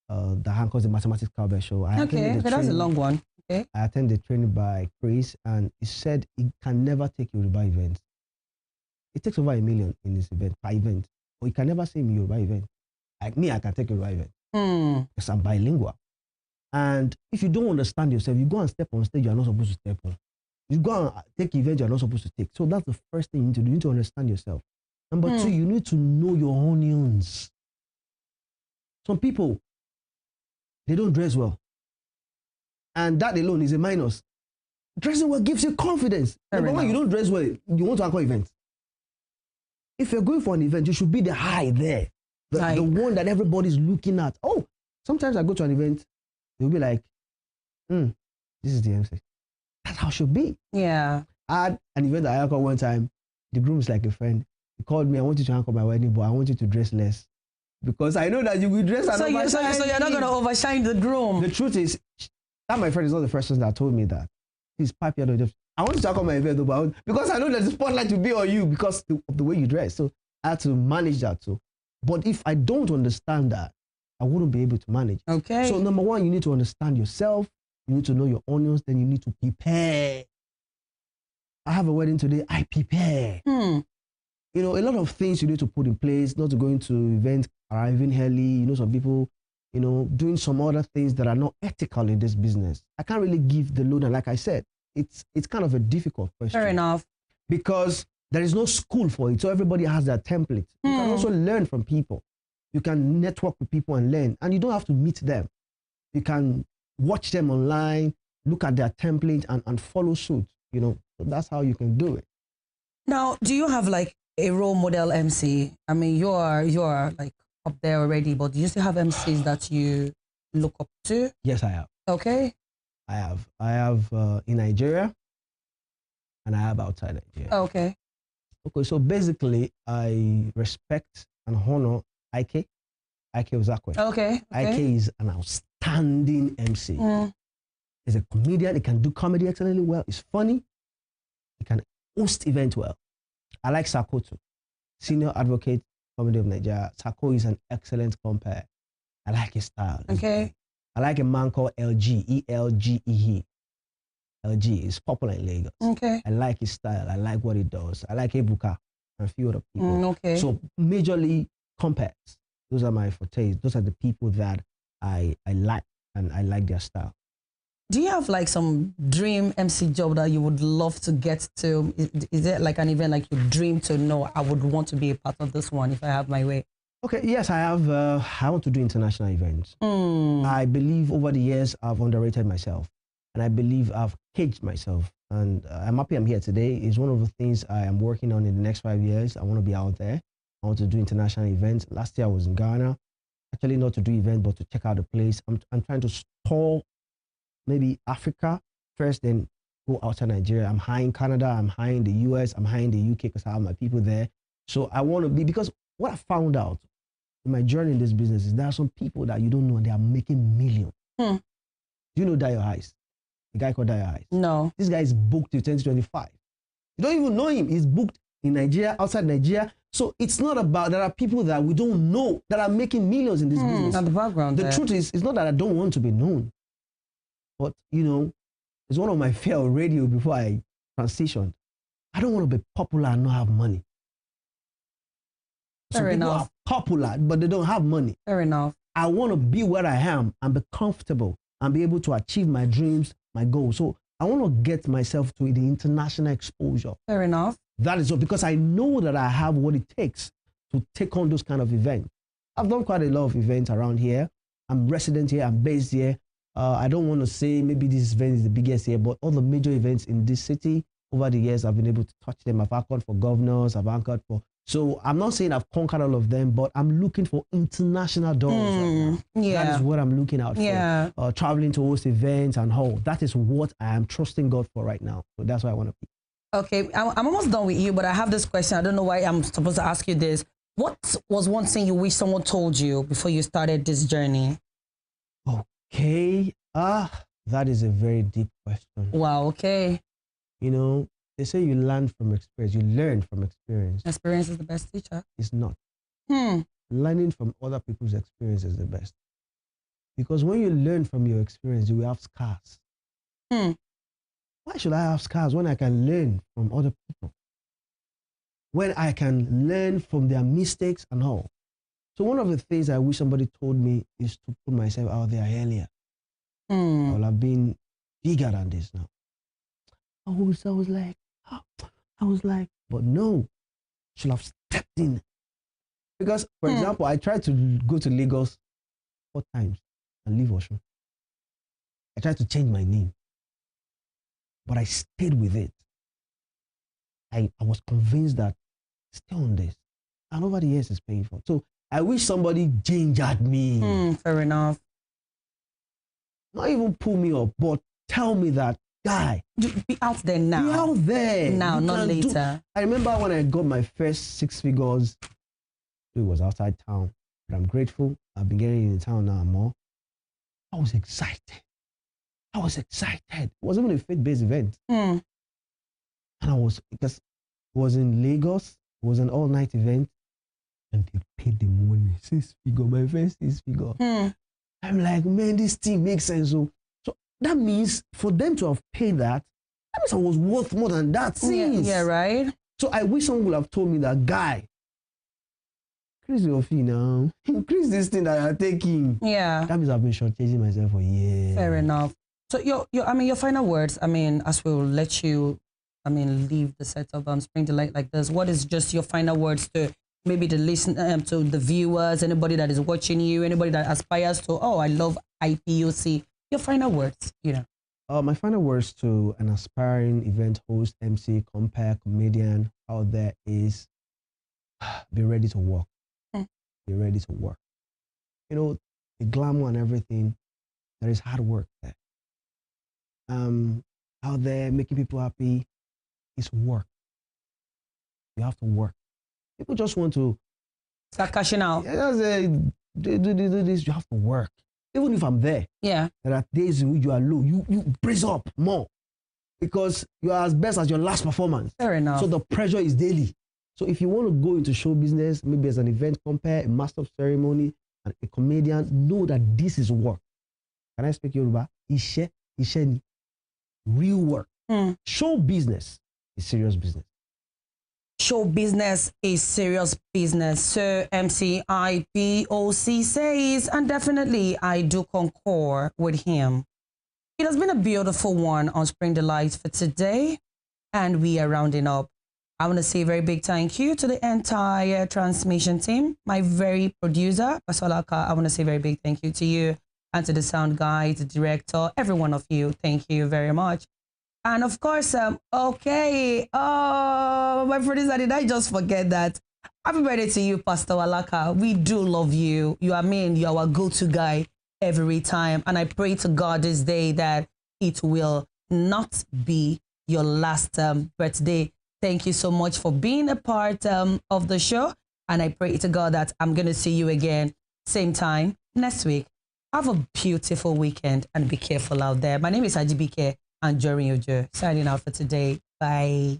Speaker 4: that anchors the mathematics cowbell show.
Speaker 1: That's a long one. Okay.
Speaker 4: I attended the training by Chris, and he said he can never take Yoruba events. It takes over $1 million in this event, per event. But you can never say me Yoruba event. Like me, I can take a Yoruba event. Because I'm bilingual. And if you don't understand yourself, you go and step on stage you're not supposed to step on. You go and take events you're not supposed to take. So that's the first thing you need to do. You need to understand yourself. Number two, you need to know your onions. Some people, they don't dress well. And that alone is a minus. Dressing well gives you confidence. Number one, you don't dress well, you want to anchor events. If you're going for an event, you should be the high there. The one that everybody's looking at. Oh, sometimes I go to an event, they'll be like, this is the MC. That's how it should be.
Speaker 1: Yeah.
Speaker 4: I had an event that I anchored one time. The groom is like a friend. He called me, I want you to anchor my wedding, but I want you to dress less. Because I know that you will dress and overshine.
Speaker 1: So you're not going to overshine the groom.
Speaker 4: The truth is, that my friend is not the first person that told me that. He's pipe. I want to anchor my event, but because I know there's a spotlight to be on you because of the way you dress. So I had to manage that too. But if I don't understand that, I wouldn't be able to manage.
Speaker 1: Okay.
Speaker 4: So number one, you need to understand yourself. You need to know your onions. Then you need to prepare. I have a wedding today. I prepare. You know, a lot of things you need to put in place, not to go into events, arriving early. You know, some people, you know, doing some other things that are not ethical in this business. I can't really give the load. And like I said, it's kind of a difficult question.
Speaker 1: Fair enough.
Speaker 4: Because there is no school for it. So everybody has their template. You can also learn from people. You can network with people and learn. And you don't have to meet them. You can watch them online, look at their template and follow suit. You know, so that's how you can do it.
Speaker 1: Now, do you have like a role model MC? I mean, you're like up there already, but do you still have MCs that you look up to?
Speaker 4: Yes, I have.
Speaker 1: Okay.
Speaker 4: I have in Nigeria, and I have outside Nigeria.
Speaker 1: Okay.
Speaker 4: Okay, so basically, I respect and honor Ike Ozakwe.
Speaker 1: Okay.
Speaker 4: Ike is an outstanding MC. He's a comedian. He can do comedy excellently well. He's funny. He can host events well. I like Sako too. Senior Advocate, Comedy of Nigeria. Sako is an excellent compare. I like his style.
Speaker 1: Okay.
Speaker 4: I like a man called LG, ELGE. LG is popular in Lagos.
Speaker 1: Okay.
Speaker 4: I like his style. I like what he does. I like Ebuka and a few other people.
Speaker 1: Okay.
Speaker 4: So majorly compares. Those are my fortes. Those are the people that I like and I like their style.
Speaker 1: Do you have like some dream MC job that you would love to get to? Is it like an event like you dream to know, I would want to be a part of this one if I have my way?
Speaker 4: Okay, yes, I have. I want to do international events.
Speaker 1: Mm.
Speaker 4: I believe over the years I've underrated myself, and I believe I've caged myself. And I'm happy I'm here today. It's one of the things I am working on in the next 5 years. I want to be out there. I want to do international events. Last year I was in Ghana, actually not to do events, but to check out the place. I'm trying to tour maybe Africa first, then go outside Nigeria. I'm high in Canada. I'm high in the US. I'm high in the UK because I have my people there. So I want to be, because what I found out in my journey in this business is there are some people that you don't know and they are making millions.
Speaker 1: Hmm.
Speaker 4: Do you know Dio Heiss? The guy called Dio Heiss.
Speaker 1: No.
Speaker 4: This guy is booked till 2025. You don't even know him. He's booked in Nigeria, outside Nigeria. So it's not about, there are people that we don't know that are making millions in this business.
Speaker 1: At the background.
Speaker 4: The truth is, it's not that I don't want to be known, but you know, it's one of my fear of radio before I transitioned. I don't want to be popular and not have money.
Speaker 1: Fair
Speaker 4: Some people
Speaker 1: enough.
Speaker 4: are popular, but they don't have money.
Speaker 1: Fair enough.
Speaker 4: I want to be where I am and be comfortable and be able to achieve my dreams, my goals. So I want to get myself to the international exposure.
Speaker 1: Fair enough.
Speaker 4: That is all, because I know that I have what it takes to take on those kind of events. I've done quite a lot of events around here. I'm resident here, I'm based here. I don't want to say maybe this event is the biggest here, but all the major events in this city, over the years, I've been able to touch them. I've anchored for governors, I've anchored for... So I'm not saying I've conquered all of them, but I'm looking for international doors right now.
Speaker 1: Yeah.
Speaker 4: That is what I'm looking out
Speaker 1: Yeah.
Speaker 4: for. Traveling to host events and all. That is what I am trusting God for right now. So that's why I want to be.
Speaker 1: Okay, I'm almost done with you, but I have this question. I don't know why I'm supposed to ask you this. What was one thing you wish someone told you before you started this journey?
Speaker 4: Okay. That is a very deep question.
Speaker 1: Wow, okay.
Speaker 4: You know, they say you learn from experience. You learn from experience.
Speaker 1: Experience is the best teacher.
Speaker 4: It's not.
Speaker 1: Hmm.
Speaker 4: Learning from other people's experience is the best. Because when you learn from your experience, you will have scars.
Speaker 1: Hmm.
Speaker 4: Why should I have scars when I can learn from other people? When I can learn from their mistakes and all. So one of the things I wish somebody told me is to put myself out there earlier. I would have been bigger than this now. I was like, but no, should have stepped in. Because, for example, I tried to go to Lagos 4 times and leave Osun. I tried to change my name, but I stayed with it. I was convinced that stay on this. And over the years, it's painful. So I wish somebody gingered me.
Speaker 1: Fair enough.
Speaker 4: Not even pull me up, but tell me that, guy,
Speaker 1: Be out there now.
Speaker 4: be out there.
Speaker 1: Now,
Speaker 4: You
Speaker 1: not
Speaker 4: can do-
Speaker 1: later.
Speaker 4: I remember when I got my first 6 figures, it was outside town. But I'm grateful. I've been getting in town now and more. I was excited. It wasn't even a faith-based event.
Speaker 1: Hmm.
Speaker 4: And because it was in Lagos, it was an all-night event, and they paid the money, 6 figure, my first 6 figure. I'm like, man, this thing makes sense. So that means for them to have paid that means I was worth more than that.
Speaker 1: Yeah, right.
Speaker 4: So I wish someone would have told me that, guy, increase your fee now. Increase this thing that you're taking.
Speaker 1: Yeah.
Speaker 4: That means I've been shortchanging myself for years.
Speaker 1: Fair enough. So your final words, as we will let you, leave the set of Spring Delight like this, what is just your final words to maybe the to the viewers, anybody that is watching you, anybody that aspires to, I love IPOC, your final words,
Speaker 4: My final words to an aspiring event host, MC, compere, comedian out there is be ready to work. Be ready to work. You know, the glamour and everything, there is hard work there. Out there making people happy is work. You have to work. People just want to
Speaker 1: start cashing out.
Speaker 4: Just do this. You have to work. Even if I'm there,
Speaker 1: there
Speaker 4: are days in which you are low. You brace up more because you are as best as your last performance.
Speaker 1: Fair enough.
Speaker 4: So the pressure is daily. So if you want to go into show business, maybe as an event compare, a master of ceremony, and a comedian, know that this is work. Can I speak Yoruba? Ishe ni. Real work. Show business is serious business.
Speaker 1: Show business is serious business. So MCIPOC says, and definitely I do concur with him. It has been a beautiful one on Spring Delight for today, and we are rounding up. I want to say a very big thank you to the entire transmission team. My very producer, Pasolaka, I want to say a very big thank you to you and to the sound guy, the director, every one of you. Thank you very much. And of course, okay. Oh, my producer, did I just forget that? Happy birthday to you, Pastor Walaka. We do love you. You are you are our go-to guy every time. And I pray to God this day that it will not be your last birthday. Thank you so much for being a part of the show. And I pray to God that I'm going to see you again, same time next week. Have a beautiful weekend and be careful out there. My name is Ajibike and Jorin Ojo. Signing out for today. Bye.